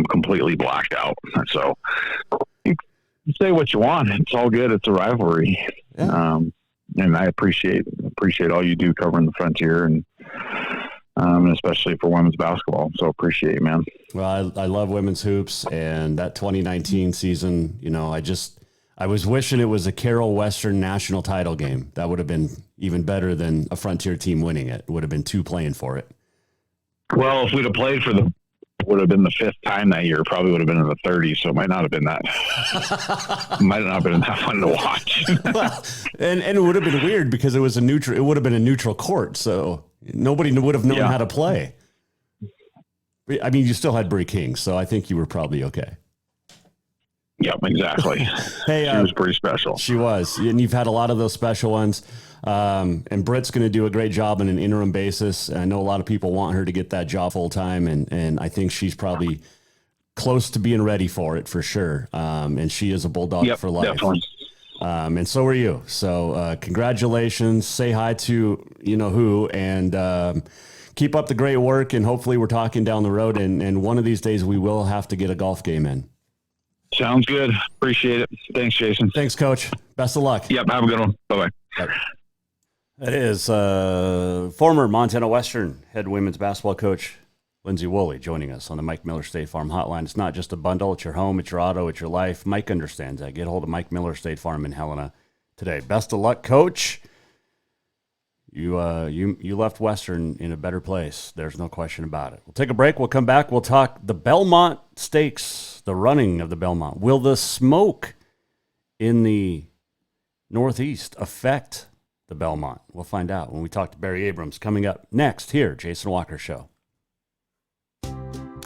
completely blacked out. So you say what you want. It's all good. It's a rivalry. Yeah. And I appreciate all you do covering the Frontier and especially for women's basketball. So appreciate it, man. Well, I love women's hoops, and that 2019 season, you know, I was wishing it was a Carroll Western national title game. That would have been even better than a Frontier team winning it. It would have been 2 playing for it. Well, if we'd have played would have been the 5th time that year, probably would have been in the 30s. So it might not have been that, might not have been that fun to watch. Well, and it would have been weird because it would have been a neutral court. So nobody would have known how to play. I mean, you still had Brie King, so I think you were probably okay. Yep, exactly. Hey, she was pretty special. She was, and you've had a lot of those special ones. And Britt's going to do a great job on an interim basis. I know a lot of people want her to get that job full time, and I think she's probably close to being ready for it for sure. And she is a Bulldog for life. Definitely. And so are you. So congratulations. Say hi to you know who, and keep up the great work. And hopefully we're talking down the road. And one of these days we will have to get a golf game in. Sounds good. Appreciate it. Thanks, Jason. Thanks, Coach. Best of luck. Yep. Have a good one. Bye-bye. Bye. That is former Montana Western head women's basketball coach Lindsay Woolley joining us on the Mike Miller State Farm hotline. It's not just a bundle. It's your home. It's your auto. It's your life. Mike understands that. Get a hold of Mike Miller State Farm in Helena today. Best of luck, Coach. You left Western in a better place. There's no question about it. We'll take a break. We'll come back. We'll talk the Belmont Stakes, the running of the Belmont. Will the smoke in the Northeast affect the Belmont? We'll find out when we talk to Barry Abrams coming up next here, Jason Walker Show.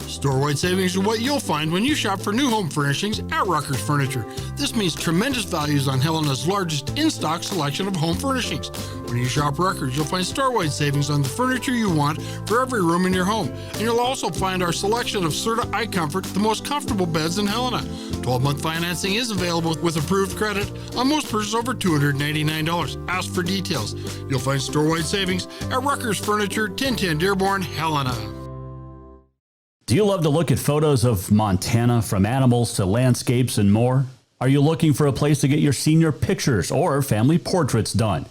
Store-wide savings are what you'll find when you shop for new home furnishings at Rucker's Furniture. This means tremendous values on Helena's largest in-stock selection of home furnishings. When you shop Rucker's, you'll find store-wide savings on the furniture you want for every room in your home. And you'll also find our selection of Serta iComfort, the most comfortable beds in Helena. 12-month financing is available with approved credit on most purchases over $299. Ask for details. You'll find store-wide savings at Rucker's Furniture, 1010 Dearborn, Helena. Do you love to look at photos of Montana, from animals to landscapes and more? Are you looking for a place to get your senior pictures or family portraits done?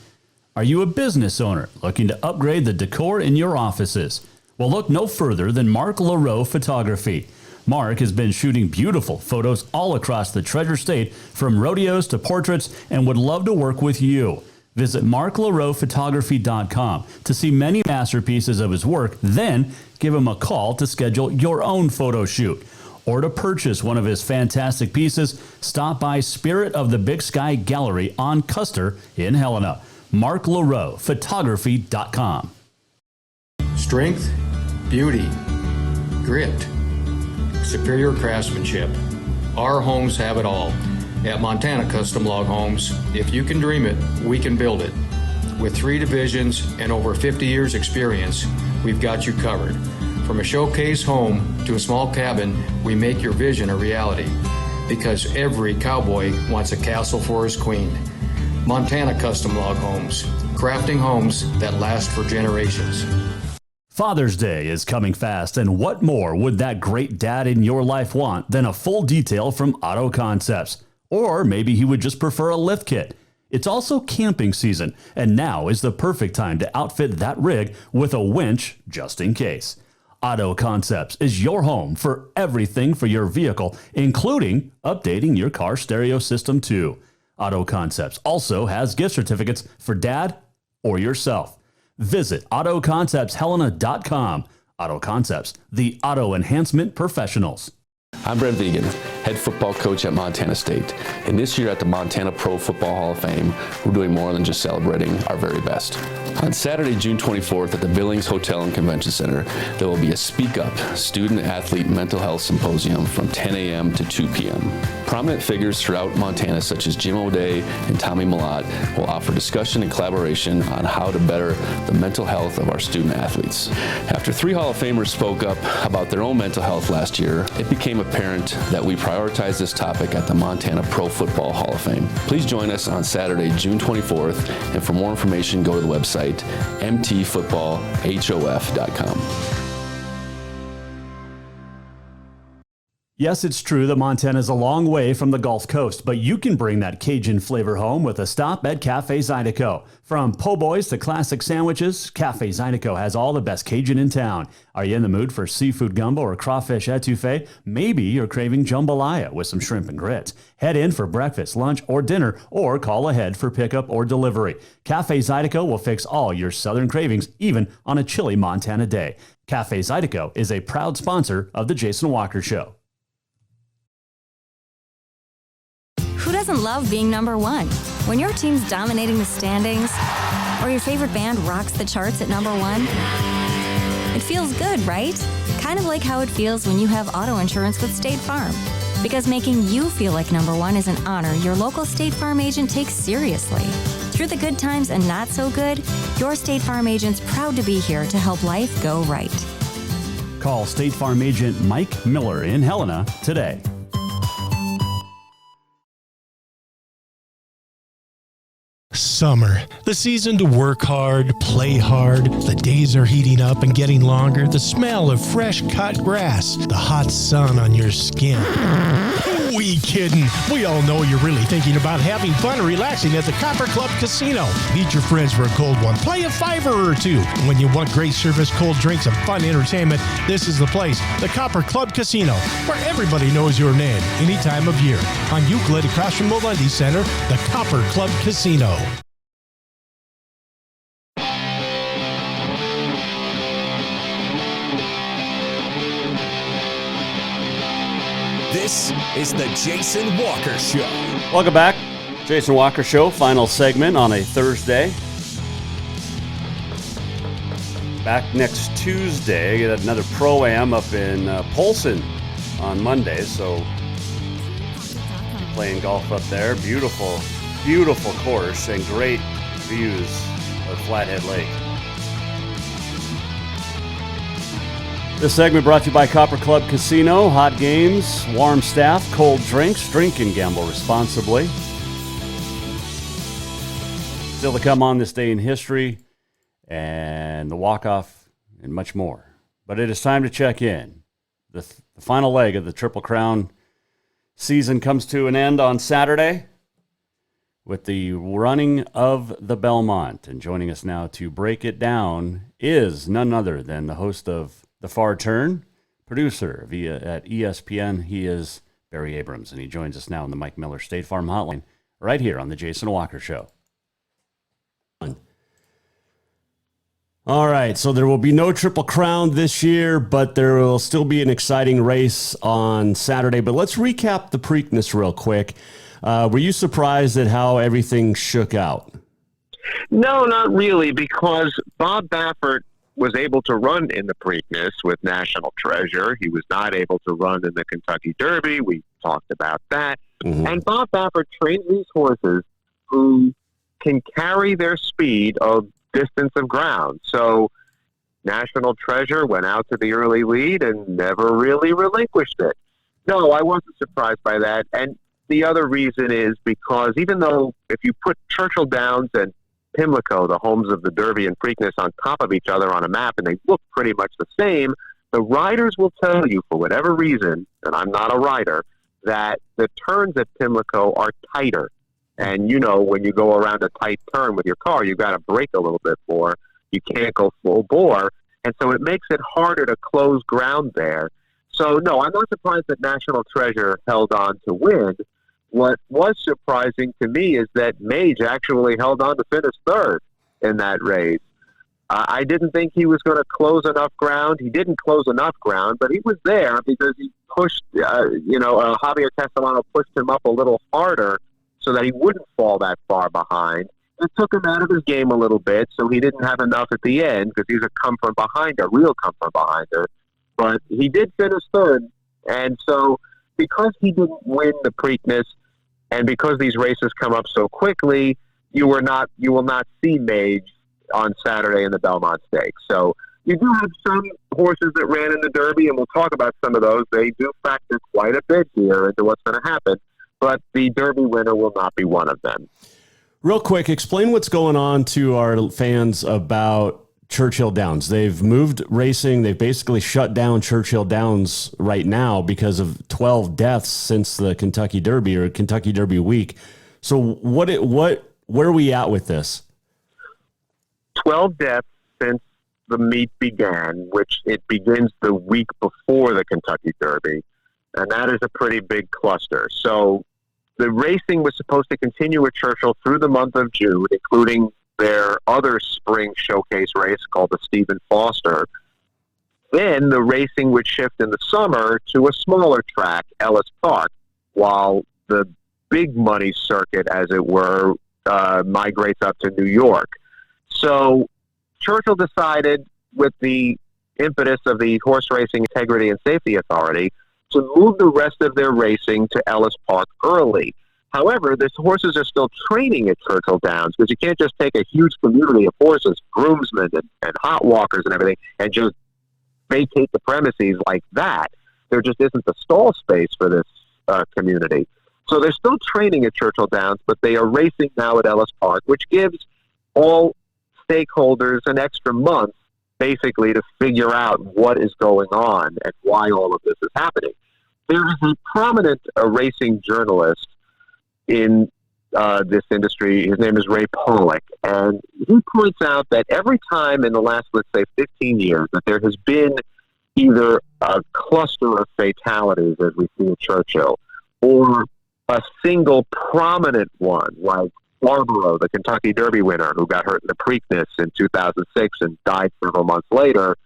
Are you a business owner looking to upgrade the decor in your offices? Well, look no further than Mark LaRoe Photography. Mark has been shooting beautiful photos all across the Treasure State, from rodeos to portraits, and would love to work with you. Visit marklaroephotography.com to see many masterpieces of his work, then give him a call to schedule your own photo shoot. Or to purchase one of his fantastic pieces, stop by Spirit of the Big Sky Gallery on Custer in Helena. marklaroephotography.com. Strength, beauty, grit, superior craftsmanship. Our homes have it all. At Montana Custom Log Homes, if you can dream it, we can build it. With 3 divisions and over 50 years experience, we've got you covered. From a showcase home to a small cabin, we make your vision a reality. because every cowboy wants a castle for his queen. Montana Custom Log Homes, crafting homes that last for generations. Father's Day is coming fast, and what more would that great dad in your life want than a full detail from Auto Concepts? Or maybe he would just prefer a lift kit. It's also camping season, and now is the perfect time to outfit that rig with a winch just in case. Auto Concepts is your home for everything for your vehicle, including updating your car stereo system too. Auto Concepts also has gift certificates for dad or yourself. Visit AutoConceptsHelena.com. Auto Concepts, the auto enhancement professionals. I'm Brent Vegan, head football coach at Montana State. And this year at the Montana Pro Football Hall of Fame, we're doing more than just celebrating our very best. On Saturday, June 24th at the Billings Hotel and Convention Center, there will be a Speak Up Student-Athlete Mental Health Symposium from 10 a.m. to 2 p.m. Prominent figures throughout Montana, such as Jim O'Day and Tommy Millott, will offer discussion and collaboration on how to better the mental health of our student-athletes. After 3 Hall of Famers spoke up about their own mental health last year, it became apparent that we prioritize this topic at the Montana Pro Football Hall of Fame. Please join us on Saturday, June 24th, and for more information, go to the website mtfootballhof.com. Yes, it's true that Montana is a long way from the Gulf Coast, but you can bring that Cajun flavor home with a stop at Cafe Zydeco. From po' boys to classic sandwiches, Cafe Zydeco has all the best Cajun in town. Are you in the mood for seafood gumbo or crawfish etouffee? Maybe you're craving jambalaya with some shrimp and grits. Head in for breakfast, lunch, or dinner, or call ahead for pickup or delivery. Cafe Zydeco will fix all your southern cravings, even on a chilly Montana day. Cafe Zydeco is a proud sponsor of The Jason Walker Show. Who doesn't love being number one? When your team's dominating the standings, or your favorite band rocks the charts at number one, it feels good, right? Kind of like how it feels when you have auto insurance with State Farm. Because making you feel like number one is an honor your local State Farm agent takes seriously. Through the good times and not so good, your State Farm agent's proud to be here to help life go right. Call State Farm agent Mike Miller in Helena today. Summer, the season to work hard, play hard. The days are heating up and getting longer. The smell of fresh cut grass, the hot sun on your skin. Who we kidding? We all know you're really thinking about having fun and relaxing at the Copper Club Casino. Meet your friends for a cold one. Play a $5 or two. When you want great service, cold drinks, and fun entertainment, this is the place. The Copper Club Casino, where everybody knows your name any time of year. On Euclid across from Molendi Center, the Copper Club Casino. This is the Jason Walker Show. Welcome back. Jason Walker Show, final segment on a Thursday. Back next Tuesday. Get another Pro-Am up in Polson on Monday. So playing golf up there. Beautiful, beautiful course and great views of Flathead Lake. This segment brought to you by Copper Club Casino. Hot games, warm staff, cold drinks. Drink and gamble responsibly. Still to come on this day in history and the walk-off and much more. But it is time to check in. The final leg of the Triple Crown season comes to an end on Saturday with the running of the Belmont. And joining us now to break it down is none other than the host of The Far Turn, producer at ESPN. He is Barry Abrams, and he joins us now on the Mike Miller State Farm Hotline right here on the Jason Walker Show. All right, so there will be no Triple Crown this year, but there will still be an exciting race on Saturday. But let's recap the Preakness real quick. Were you surprised at how everything shook out? No, not really, because Bob Baffert was able to run in the Preakness with National Treasure. He was not able to run in the Kentucky Derby. We talked about that. Mm-hmm. And Bob Baffert trains these horses who can carry their speed of distance of ground. So National Treasure went out to the early lead and never really relinquished it. No, I wasn't surprised by that. And the other reason is because even though if you put Churchill Downs and Pimlico, the homes of the Derby and Preakness, on top of each other on a map, and they look pretty much the same, the riders will tell you, for whatever reason, and I'm not a rider, that the turns at Pimlico are tighter. And, you know, when you go around a tight turn with your car, you've got to brake a little bit more. You can't go full bore. And so it makes it harder to close ground there. So, no, I'm not surprised that National Treasure held on to win. What was surprising to me is that Mage actually held on to finish third in that race. I didn't think he was going to close enough ground. He didn't close enough ground, but he was there because he pushed, Javier Castellano pushed him up a little harder so that he wouldn't fall that far behind. It took him out of his game a little bit, so he didn't have enough at the end because he's a real come from behinder. But he did finish third, and so because he didn't win the Preakness, and because these races come up so quickly, you will not see Mage on Saturday in the Belmont Stakes. So you do have some horses that ran in the Derby, and we'll talk about some of those. They do factor quite a bit here into what's going to happen, but the Derby winner will not be one of them. Real quick, explain what's going on to our fans about Churchill Downs. They've moved racing. They've basically shut down Churchill Downs right now because of 12 deaths since the Kentucky Derby or Kentucky Derby week. So where are we at with this? 12 deaths since the meet began, which it begins the week before the Kentucky Derby, and that is a pretty big cluster. So the racing was supposed to continue at Churchill through the month of June, including their other spring showcase race called the Stephen Foster. Then the racing would shift in the summer to a smaller track, Ellis Park, while the big money circuit, as it were, migrates up to New York. So Churchill decided, with the impetus of the Horse Racing Integrity and Safety Authority, to move the rest of their racing to Ellis Park early. However, the horses are still training at Churchill Downs because you can't just take a huge community of horses, groomsmen and hot walkers and everything, and just vacate the premises like that. There just isn't the stall space for this community. So they're still training at Churchill Downs, but they are racing now at Ellis Park, which gives all stakeholders an extra month basically to figure out what is going on and why all of this is happening. There is a prominent racing journalist in this industry. His name is Ray Pollock, and he points out that every time in the last, let's say, 15 years that there has been either a cluster of fatalities, as we see at Churchill, or a single prominent one, like Barbaro, the Kentucky Derby winner, who got hurt in the Preakness in 2006 and died several months later.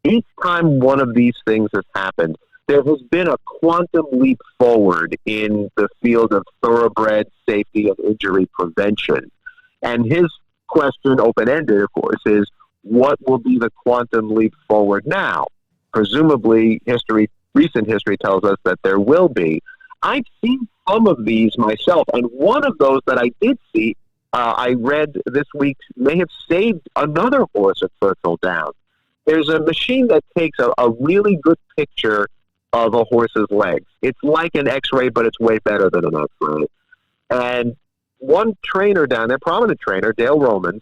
Each time one of these things has happened, there has been a quantum leap forward in the field of thoroughbred safety and injury prevention. And his question, open-ended, of course, is what will be the quantum leap forward now? Presumably, recent history tells us that there will be. I've seen some of these myself, and one of those that I did see, I read this week, may have saved another horse at Churchill Downs. There's a machine that takes a really good picture of a horse's legs. It's like an X-ray, but it's way better than an X-ray. And one trainer down there, prominent trainer, Dale Romans,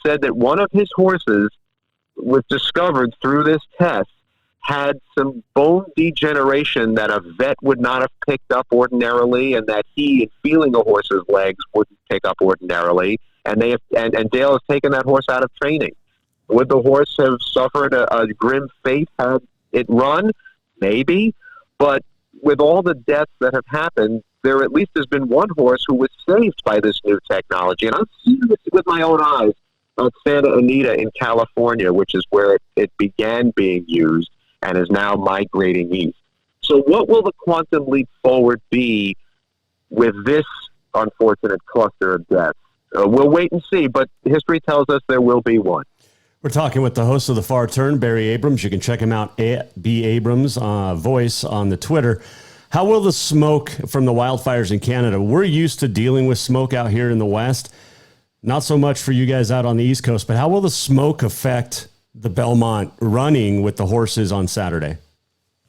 said that one of his horses was discovered through this test had some bone degeneration that a vet would not have picked up ordinarily, and that he, in feeling a horse's legs, wouldn't pick up ordinarily. And Dale has taken that horse out of training. Would the horse have suffered a grim fate had it run? Maybe. But with all the deaths that have happened, there at least has been one horse who was saved by this new technology. And I've seen this with my own eyes at Santa Anita in California, which is where it began being used and is now migrating east. So what will the quantum leap forward be with this unfortunate cluster of deaths? We'll wait and see, but history tells us there will be one. We're talking with the host of The Far Turn, Barry Abrams. You can check him out at B. Abrams Voice on the Twitter. How will the smoke from the wildfires in Canada? We're used to dealing with smoke out here in the West. Not so much for you guys out on the East Coast, but how will the smoke affect the Belmont running with the horses on Saturday?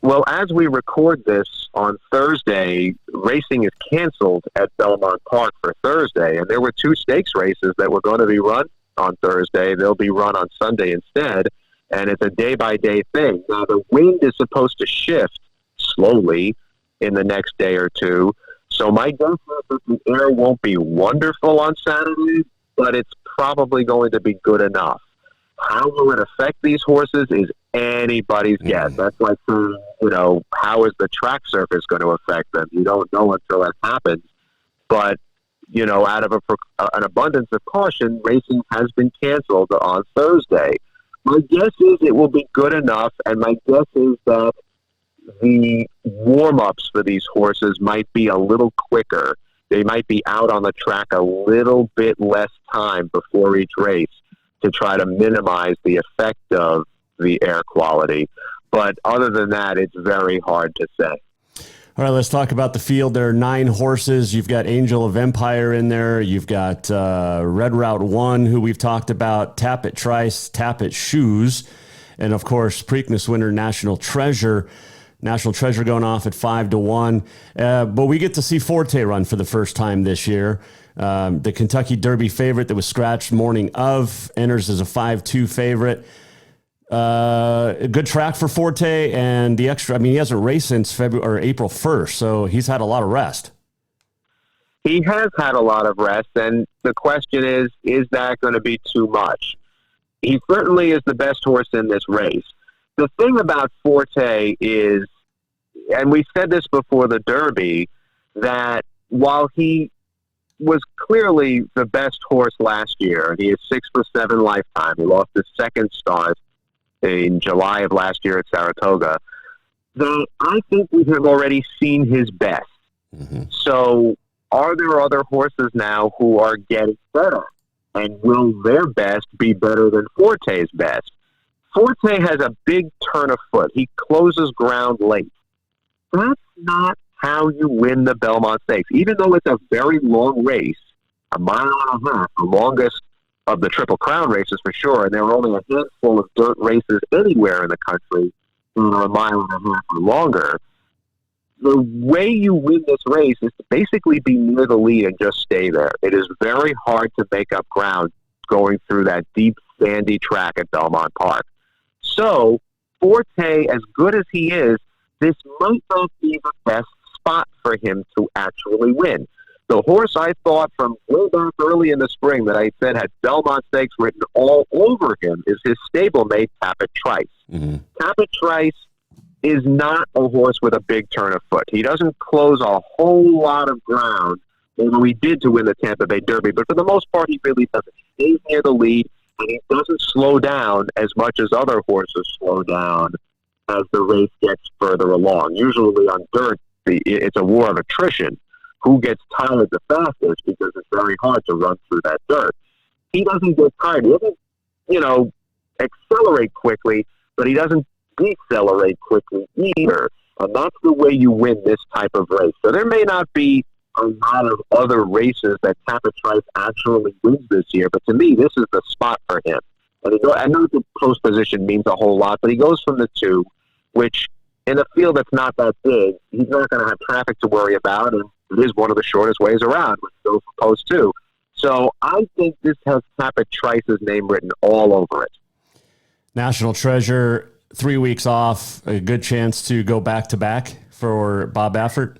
Well, as we record this, on Thursday, racing is canceled at Belmont Park for Thursday, and there were 2 stakes races that were going to be run on Thursday. They'll be run on Sunday instead, and it's a day-by-day thing. Now, the wind is supposed to shift slowly in the next day or two, so my guess is that the air won't be wonderful on Saturday, but it's probably going to be good enough. How will it affect these horses is anybody's guess. That's like saying, how is the track surface going to affect them? You don't know until that happens. But, out of an abundance of caution, racing has been canceled on Thursday. My guess is it will be good enough, and my guess is that the warm-ups for these horses might be a little quicker. They might be out on the track a little bit less time before each race to try to minimize the effect of the air quality. But other than that, it's very hard to say. All right, let's talk about the field. There are 9 horses. You've got Angel of Empire in there. You've got Red Route 1, who we've talked about, Tap It Trice, Tap It Shoes, and, of course, Preakness winner National Treasure. National Treasure going off at 5-1. But we get to see Forte run for the first time this year. The Kentucky Derby favorite that was scratched morning of enters as a 5-2 favorite. A good track for Forte, and the extra. I mean, he hasn't raced since April 1st, so he's had a lot of rest. He has had a lot of rest, and the question is that going to be too much? He certainly is the best horse in this race. The thing about Forte is, and we said this before the Derby, that while he was clearly the best horse last year, and he is 6-for-7 lifetime, he lost his second start in July of last year at Saratoga, that I think we have already seen his best. Mm-hmm. So are there other horses now who are getting better? And will their best be better than Forte's best? Forte has a big turn of foot. He closes ground late. That's not how you win the Belmont Stakes. Even though it's a very long race, a mile and a half, the longest of the Triple Crown races for sure, and there are only a handful of dirt races anywhere in the country that are a mile and a half or longer. The way you win this race is to basically be near the lead and just stay there. It is very hard to make up ground going through that deep, sandy track at Belmont Park. So, Forte, as good as he is, this might not be the best spot for him to actually win. The horse I thought from way back early in the spring that I said had Belmont Stakes written all over him is his stablemate, Tap It Trice. Mm-hmm. Tap It Trice is not a horse with a big turn of foot. He doesn't close a whole lot of ground, although he did to win the Tampa Bay Derby, but for the most part, he really doesn't. He stays near the lead, and he doesn't slow down as much as other horses slow down as the race gets further along. Usually on dirt, it's a war of attrition. Who gets tired the fastest, because it's very hard to run through that dirt. He doesn't get tired. He doesn't, accelerate quickly, but he doesn't decelerate quickly either. And that's the way you win this type of race. So there may not be a lot of other races that Tap It Trice actually wins this year, but to me, this is the spot for him. And I know the post position means a whole lot, but he goes from the 2, which in a field that's not that big, he's not going to have traffic to worry about, and it is one of the shortest ways around, which goes from post 2. So I think this has Tap It Trice's name written all over it. National Treasure, 3 weeks off, a good chance to go back-to-back for Bob Baffert?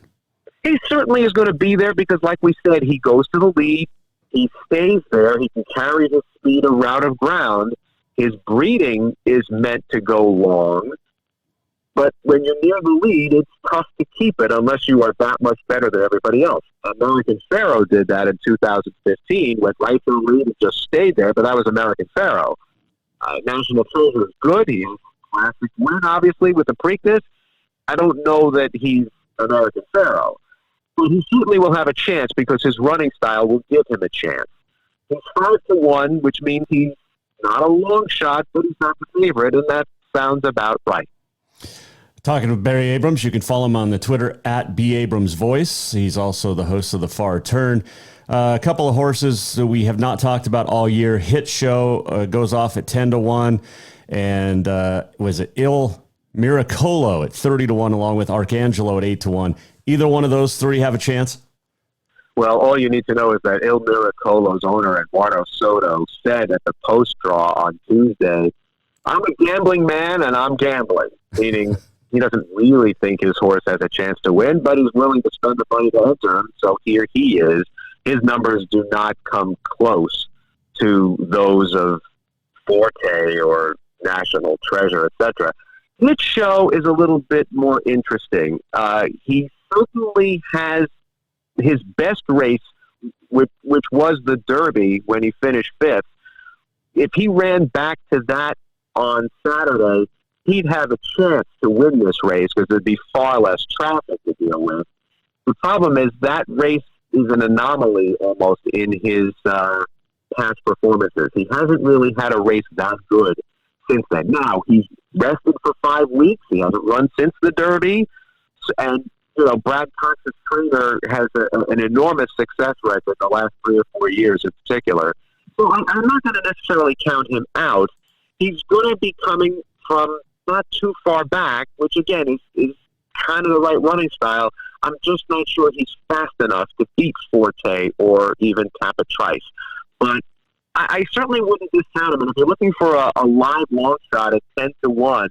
He certainly is going to be there because, like we said, he goes to the lead. He stays there. He can carry his speed a route of ground. His breeding is meant to go long. But when you're near the lead, it's tough to keep it unless you are that much better than everybody else. American Pharoah did that in 2015, went right to the lead and just stayed there, but that was American Pharoah. National Treasure is good. He has a classic win, obviously, with the Preakness. I don't know that he's American Pharoah, but he certainly will have a chance because his running style will give him a chance. He's 5-1, which means he's not a long shot, but he's not the favorite, and that sounds about right. Talking with Barry Abrams, you can follow him on the Twitter at @BAbramsVoice. He's also the host of The Far Turn. A couple of horses that we have not talked about all year. Hit Show goes off at 10-1, and was it Miracolo at 30-1, along with Arcangelo at 8-1. Either one of those three have a chance? Well, all you need to know is that Il Miracolo's owner, Eduardo Soto, said at the post draw on Tuesday, "I'm a gambling man and I'm gambling," meaning he doesn't really think his horse has a chance to win, but he's willing to spend the money to enter him. So here he is. His numbers do not come close to those of Forte or National Treasure, etc. His show is a little bit more interesting. He certainly has his best race, which was the Derby when he finished 5th. If he ran back to that on Saturday, he'd have a chance to win this race because there'd be far less traffic to deal with. The problem is that race is an anomaly almost in his past performances. He hasn't really had a race that good since then. Now, he's rested for 5 weeks. He hasn't run since the Derby. And, Brad Cox's trainer has an enormous success record the last 3 or 4 years in particular. So I'm not going to necessarily count him out. He's going to be coming from not too far back, which, again, is kind of the right running style. I'm just not sure he's fast enough to beat Forte or even Capatrice. But I certainly wouldn't discount him. And if you're looking for a live long shot at 10-1,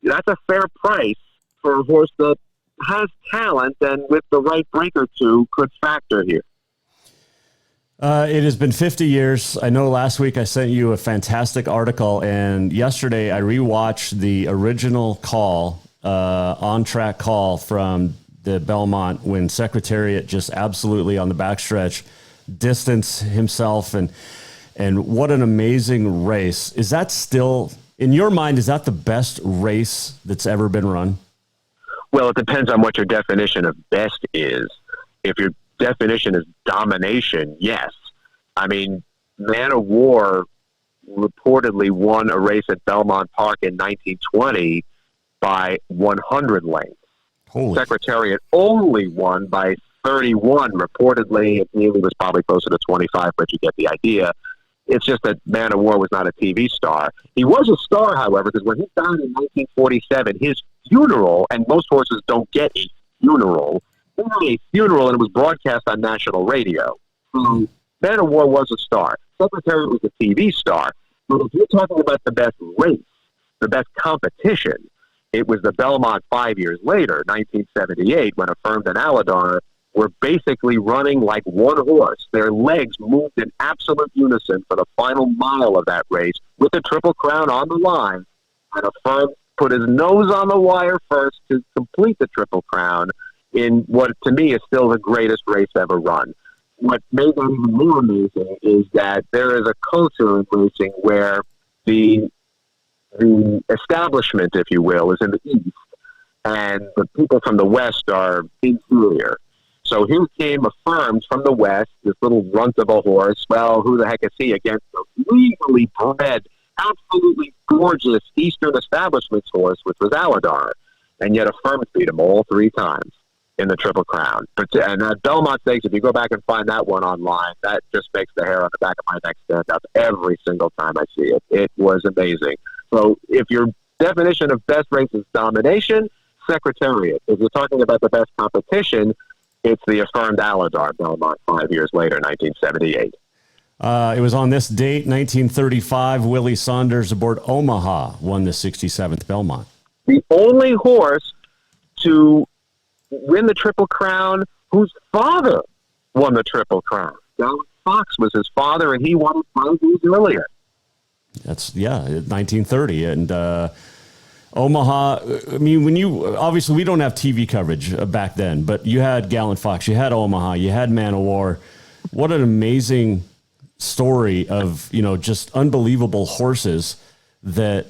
that's a fair price for a horse that has talent and with the right break or two could factor here. It has been 50 years. I know last week I sent you a fantastic article, and yesterday I rewatched the original call, on-track call from the Belmont when Secretariat just absolutely on the backstretch distanced himself, and what an amazing race. Is that still, in your mind, is that the best race that's ever been run? Well, it depends on what your definition of best is. If your definition is domination, yes. I mean, Man of War reportedly won a race at Belmont Park in 1920 by 100 lengths. Holy. Secretariat only won by 31. Reportedly, it really was probably closer to 25, but you get the idea. It's just that Man of War was not a TV star. He was a star, however, because when he died in 1947, his funeral, and most horses don't get a funeral, he had a funeral and it was broadcast on national radio. So Man of War was a star. Secretariat was a TV star. But if you're talking about the best race, the best competition, it was the Belmont 5 years later, 1978, when Affirmed and Aladar were basically running like one horse. Their legs moved in absolute unison for the final mile of that race with the Triple Crown on the line. And Affirmed put his nose on the wire first to complete the Triple Crown in what, to me, is still the greatest race ever run. What made that even more amazing is that there is a culture in racing where the establishment, if you will, is in the East, and the people from the West are inferior. So here came Affirmed from the West, this little runt of a horse. Well, who the heck is he against a legally bred, absolutely gorgeous Eastern establishment's horse, which was Aladar, and yet Affirmed beat him all 3 times in the Triple Crown. And at Belmont Stakes, if you go back and find that one online, that just makes the hair on the back of my neck stand up every single time I see it. It was amazing. So if your definition of best race is domination, Secretariat. If you're talking about the best competition, it's the Affirmed Aladar Belmont 5 years later, 1978. It was on this date, 1935, Willie Saunders aboard Omaha won the 67th Belmont. The only horse to win the Triple Crown whose father won the Triple Crown. Gallant Fox was his father, and he won it 5 years earlier. That's, 1930. And Omaha, I mean, when you, obviously we don't have TV coverage back then, but you had Gallant Fox, you had Omaha, you had Man of War. What an amazing story of, just unbelievable horses that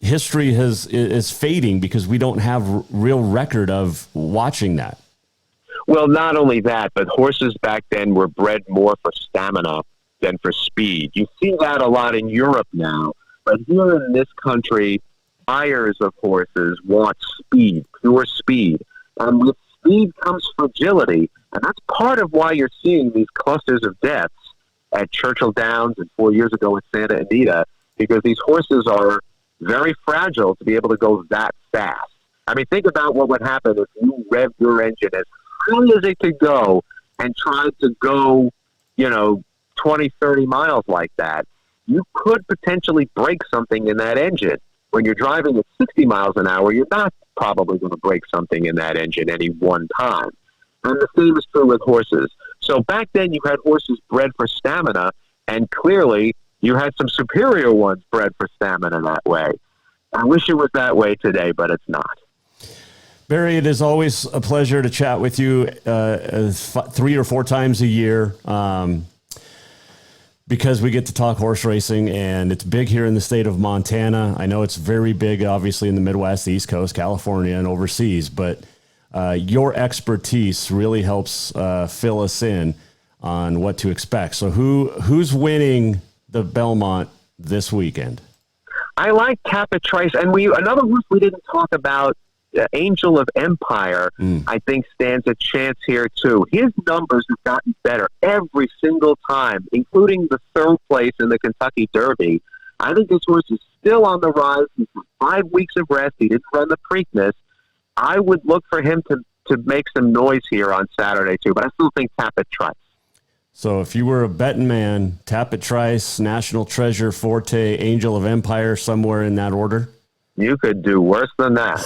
history is fading because we don't have real record of watching that. Well, not only that, but horses back then were bred more for stamina than for speed. You see that a lot in Europe now, but here in this country, buyers of horses want speed, pure speed. And with speed comes fragility, and that's part of why you're seeing these clusters of deaths at Churchill Downs and 4 years ago at Santa Anita, because these horses are very fragile to be able to go that fast. I mean, think about what would happen if you revved your engine as high as it could go and tried to go, 20, 30 miles like that. You could potentially break something in that engine. When you're driving at 60 miles an hour, you're not probably going to break something in that engine any one time. And the same is true with horses. So back then you had horses bred for stamina, and clearly you had some superior ones bred for stamina that way. I wish it was that way today, but it's not. Barry, it is always a pleasure to chat with you 3 or 4 times a year because we get to talk horse racing, and it's big here in the state of Montana. I know it's very big, obviously, in the Midwest, the East Coast, California, and overseas, but your expertise really helps fill us in on what to expect. So who's winning the Belmont this weekend? I like Tapit Trice, and another horse we didn't talk about, Angel of Empire, I think stands a chance here too. His numbers have gotten better every single time, including the 3rd place in the Kentucky Derby. I think this horse is still on the rise. He's got 5 weeks of rest. He didn't run the Preakness. I would look for him to make some noise here on Saturday too, but I still think Tapit Trice. So if you were a betting man, Tapit Trice, National Treasure, Forte, Angel of Empire, somewhere in that order? You could do worse than that.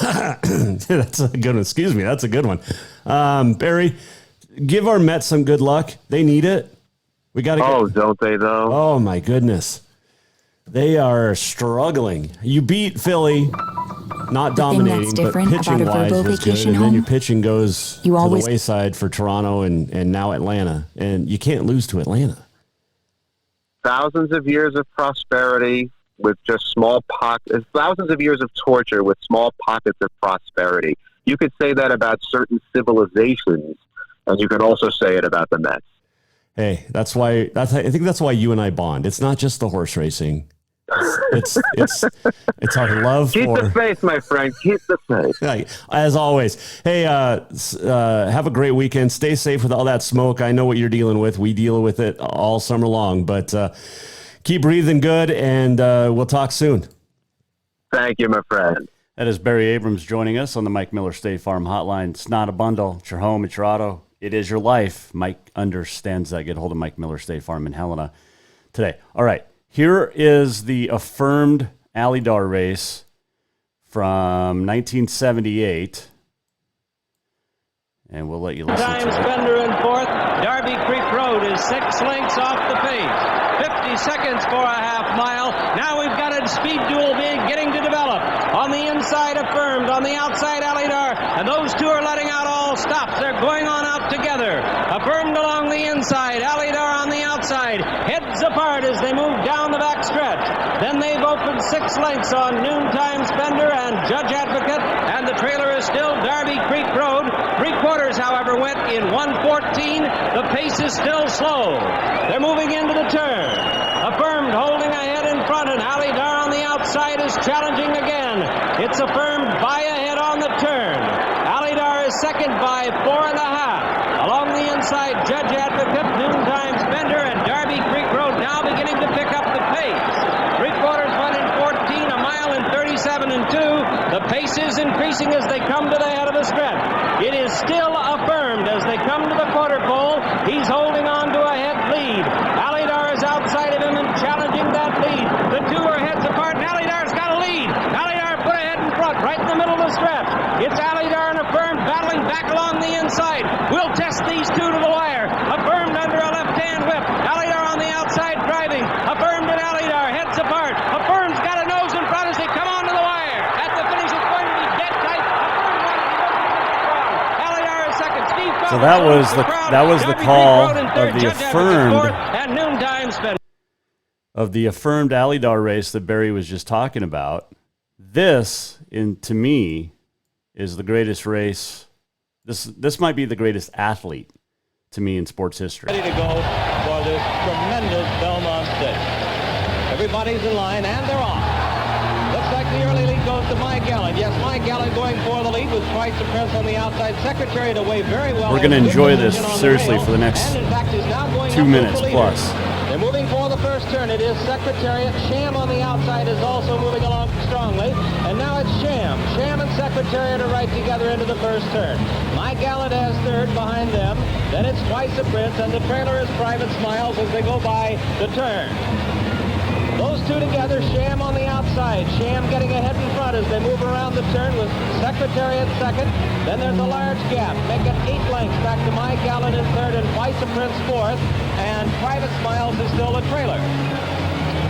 That's a good one. Excuse me. That's a good one. Barry, give our Mets some good luck. They need it. We got to. Oh, don't they though? Oh my goodness, they are struggling. You beat Philly, not dominating, but pitching wise was good. And then your pitching goes to the wayside for Toronto and now Atlanta, and you can't lose to Atlanta. Thousands of years of prosperity with just small pockets, thousands of years of torture with small pockets of prosperity. You could say that about certain civilizations, and you can also say it about the Mets. Hey, I think that's why you and I bond. It's not just the horse racing. It's our love Keep for... the faith, my friend. Keep the faith. As always. Hey, have a great weekend. Stay safe with all that smoke. I know what you're dealing with. We deal with it all summer long, but keep breathing good, and we'll talk soon. Thank you, my friend. That is Barry Abrams joining us on the Mike Miller State Farm Hotline. It's not a bundle. It's your home. It's your auto. It is your life. Mike understands that. Get hold of Mike Miller State Farm in Helena today. All right. Here is the affirmed Alydar race from 1978. And we'll let you listen to it. Spender in 4th. Darby Creek Road is 6 lengths off the pace. 50 seconds for a half mile. Now we've got a speed duel beginning to develop. On the inside, Affirmed. On the outside, Alydar. And those two are letting out all stops. They're going on out together. Affirmed along the inside. Alydar on the outside. Heads apart as they move down the back stretch. Then they've opened 6 lengths on Noontime Spender and Judge Advocate. And the trailer is still Darby Creek Road. 3/4, however, went in 1:14. The pace is still slow. They're moving into the turn. Affirmed holding ahead in front, and Alydar on the outside is challenging again. It's Affirmed by ahead on the turn. Alydar is second by 4.5. Along the inside, Judge Advocate, Noontime Spender, and Darby Creek Road now beginning to pick up the pace. 3/4 went in 14, a mile in 37.2. The pace is increasing as they come to the head of the stretch. It is still Affirmed as they come to the quarter pole. He's holding on to a head lead. Alydar is outside of him and challenging that lead. The two are heads apart, and Alydar's got a lead. Alydar put ahead in front, right in the middle of the stretch. It's Alydar and Affirmed battling back along the inside. We'll test these two to the wire. Affirmed under a left-hand whip. Alydar on the outside driving. Affirmed and Alydar heads apart. Affirmed's got a nose in front as they come on to the wire. At the finish, it's going to be dead tight. Alydar is second. Steve So that was the call of the affirmed and Noontime Spender. Of the affirmed Alydar race that Barry was just talking about. This, to me, is the greatest race. This might be the greatest athlete to me in sports history. Ready to go for this tremendous Belmont Stakes. Everybody's in line, and they're off. Looks like the early lead goes to Mike Allen. Yes, Mike Allen going for the lead with Price to Press on the outside. Secretary away very well. We're going to enjoy this seriously for the next 2 minutes plus. They're moving for the first turn. It is Secretariat. Sham on the outside is also moving along strongly. And now it's Sham. Sham and Secretariat are right together into the first turn. My Gallant has third behind them. Then it's Twice a Prince, and the trailer is Private Smiles as they go by the turn. Those two together, Sham on the outside. Sham getting ahead in front as they move around the turn with Secretariat second. Then there's a large gap. Make it 8 lengths back to My Gallant in third and Twice a Prince fourth. And Private Smiles is still the trailer.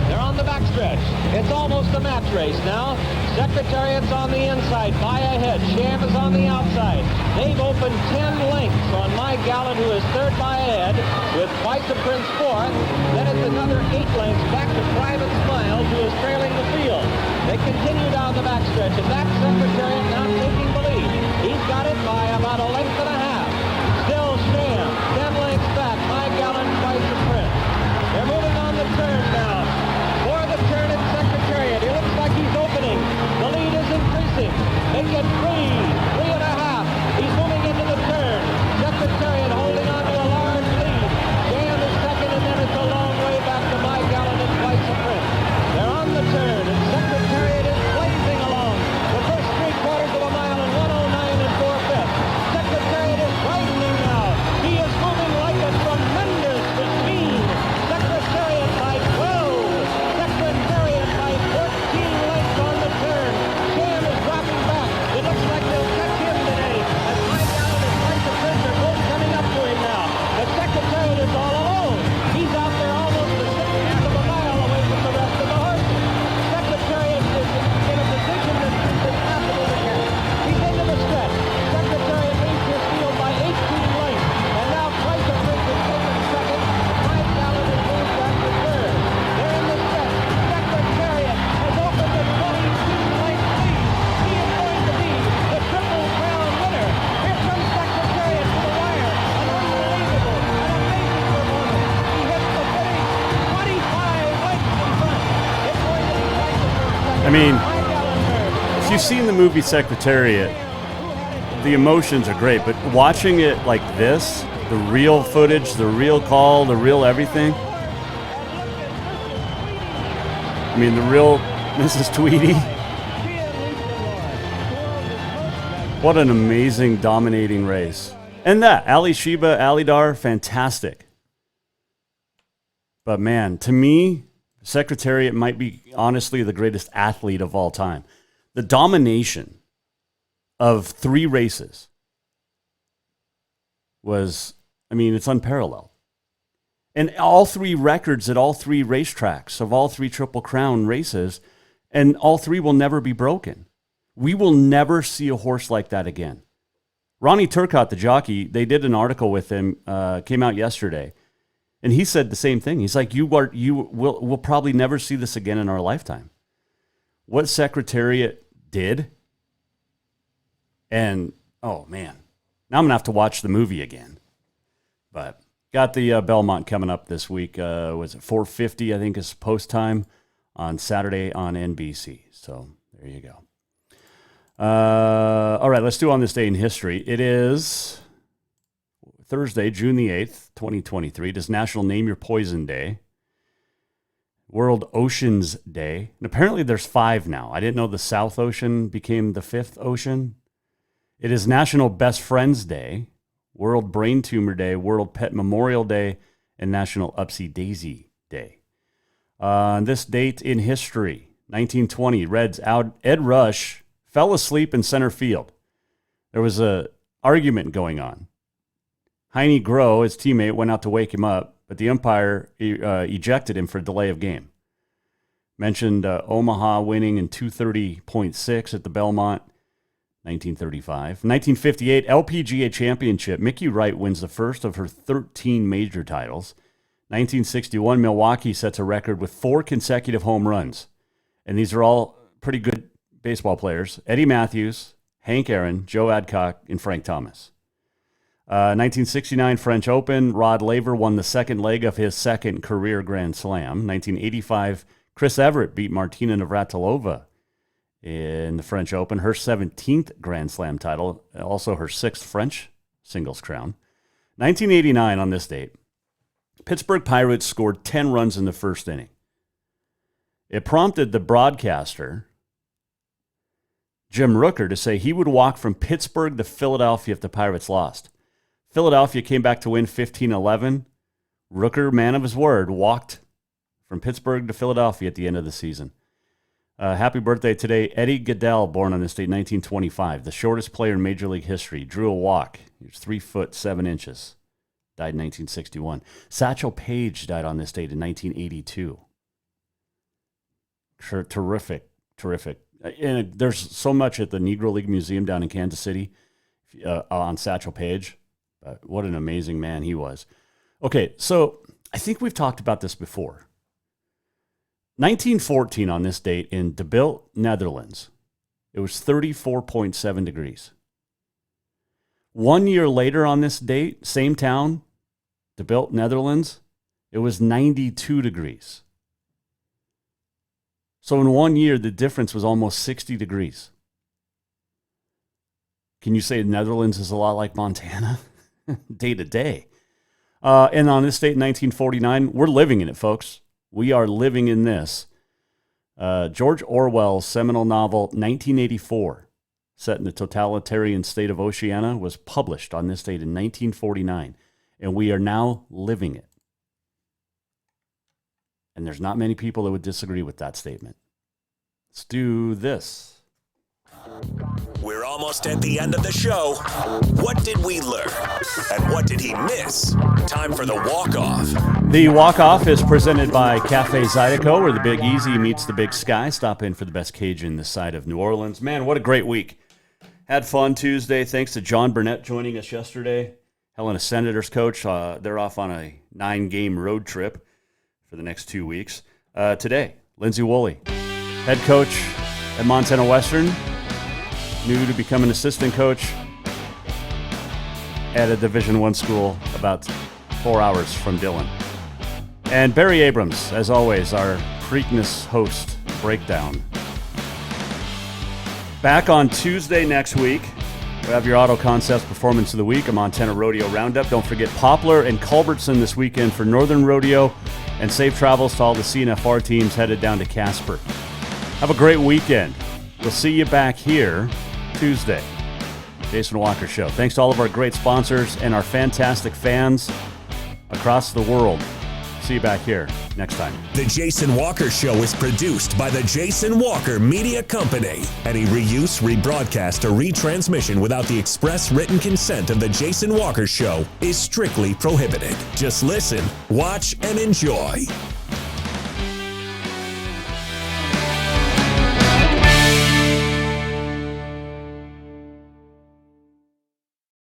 They're on the backstretch. It's almost a match race now. Secretariat's on the inside, by ahead. Sham is on the outside. They've opened 10 lengths on My Gallant, who is third by ahead, with Twice a Prince fourth. Then it's another 8 lengths back to Private Smiles, who is trailing the field. They continue down the backstretch, and that's Secretariat now taking the lead. He's got it by about a length and a half. Still Sham, 10 lengths back. My Gallant, Twice a Prince. They're moving on the turn now. For the turn at Secretariat, it looks like he's opening. The lead is increasing. They get 3.5. He's moving into the turn. Secretariat holding on to a large lead. Sham is second, and then it's a long way back to My Gallant and Twice a Prince. They're on the turn, and Secretariat is blazing along. The first 3/4 of a mile in 109 4/5. Secretariat is widening now. He is moving like a tremendous machine. Secretariat by 12. Secretariat by 14 lengths on the turn. Sham is dropping back. It looks like they'll catch him today. As My Gallant and Twice a Prince are both coming up to him now. But Secretariat is all alone. He's out there almost a 1/6 of a mile away from the rest of the horses. Secretariat is in a position that's impossible to catch. He's into the stretch. Secretariat leads his field by 18 lengths. And now Twice a Prince is taken second. My Gallant has moved back to third. They're in the stretch. Secretariat has opened a 22-length lead. He is going to be the Triple Crown winner. Here comes Secretariat to the wire. An unbelievable, an amazing performance. He hits the finish 25 lengths in front. It's going to be Twice a Prince second. I mean, My Gallant third. if you've seen the movie Secretariat, the emotions are great, but watching it like this, the real footage, the real call, the real everything. I mean, the real Mrs. Tweedy. What an amazing, dominating race. And that, Ali Sheba, Alidar, fantastic. But man, to me, Secretariat might be honestly the greatest athlete of all time. The domination of 3 races was, I mean, it's unparalleled. And all 3 records at all 3 racetracks of all 3 Triple Crown races, and all 3 will never be broken. We will never see a horse like that again. Ronnie Turcotte, the jockey, they did an article with him, came out yesterday, and he said the same thing. He's like, we'll probably never see this again in our lifetime. What Secretariat did, and oh man, now I'm gonna have to watch the movie again. But got the Belmont coming up this week. Was it 4:50? I think is post time on Saturday on NBC. So there you go. All right, let's do On This Day in History. It is Thursday, June the 8th, 2023. It is National Name Your Poison Day, World Oceans Day, and apparently there's 5 now. I didn't know the South Ocean became the 5th ocean. It is National Best Friends Day, World Brain Tumor Day, World Pet Memorial Day, and National Upsy Daisy Day. On this date in history, 1920, Reds out Ed Rush fell asleep in center field. There was an argument going on. Heine Groh, his teammate, went out to wake him up, but the umpire ejected him for a delay of game. Mentioned Omaha winning in 230.6 at the Belmont, 1935. 1958, LPGA Championship. Mickey Wright wins the first of her 13 major titles. 1961, Milwaukee sets a record with 4 consecutive home runs. And these are all pretty good baseball players. Eddie Matthews, Hank Aaron, Joe Adcock, and Frank Thomas. 1969 French Open. Rod Laver won the second leg of his second career Grand Slam. 1985, Chris Everett beat Martina Navratilova in the French Open, her 17th Grand Slam title, also her 6th French singles crown. 1989 on this date, Pittsburgh Pirates scored 10 runs in the first inning. It prompted the broadcaster, Jim Rooker, to say he would walk from Pittsburgh to Philadelphia if the Pirates lost. Philadelphia came back to win 15-11. Rooker, man of his word, walked from Pittsburgh to Philadelphia at the end of the season. Happy birthday today, Eddie Goodell, born on this date, 1925, the shortest player in Major League history, drew a walk. He was 3'7". Died in 1961. Satchel Paige died on this date in 1982. Terrific. And there's so much at the Negro League Museum down in Kansas City on Satchel Paige. What an amazing man he was. Okay, so I think we've talked about this before. 1914 on this date in De Bilt, Netherlands. It was 34.7 degrees. 1 year later on this date, same town, De Bilt, Netherlands, it was 92 degrees. So in 1 year, the difference was almost 60 degrees. Can you say the Netherlands is a lot like Montana? Day to day. And on this date in 1949, we're living in it, folks. We are living in this. George Orwell's seminal novel, 1984, set in the totalitarian state of Oceania, was published on this date in 1949, and we are now living it. And there's not many people that would disagree with that statement. Let's do this. We're almost at the end of the show. What did we learn? And what did he miss? Time for the walk-off. The walk-off is presented by Cafe Zydeco, where the Big Easy meets the Big Sky. Stop in for the best Cajun this side of New Orleans. Man, what a great week. Had fun Tuesday. Thanks to John Burnett joining us yesterday. Helena Senators coach. They're off on a 9-game road trip for the next 2 weeks. Today, Lindsay Woolley, head coach at Montana Western, new to become an assistant coach at a Division I school about 4 hours from Dillon. And Barry Abrams, as always, our Preakness host breakdown. Back on Tuesday next week, we have your Auto Concepts Performance of the Week, a Montana Rodeo Roundup. Don't forget Poplar and Culbertson this weekend for Northern Rodeo, and safe travels to all the CNFR teams headed down to Casper. Have a great weekend. We'll see you back here Tuesday. Jason Walker Show. Thanks to all of our great sponsors and our fantastic fans across the world. See you back here next time. The Jason Walker Show is produced by the Jason Walker Media Company. Any reuse, rebroadcast, or retransmission without the express written consent of the Jason Walker Show is strictly prohibited. Just listen, watch, and enjoy.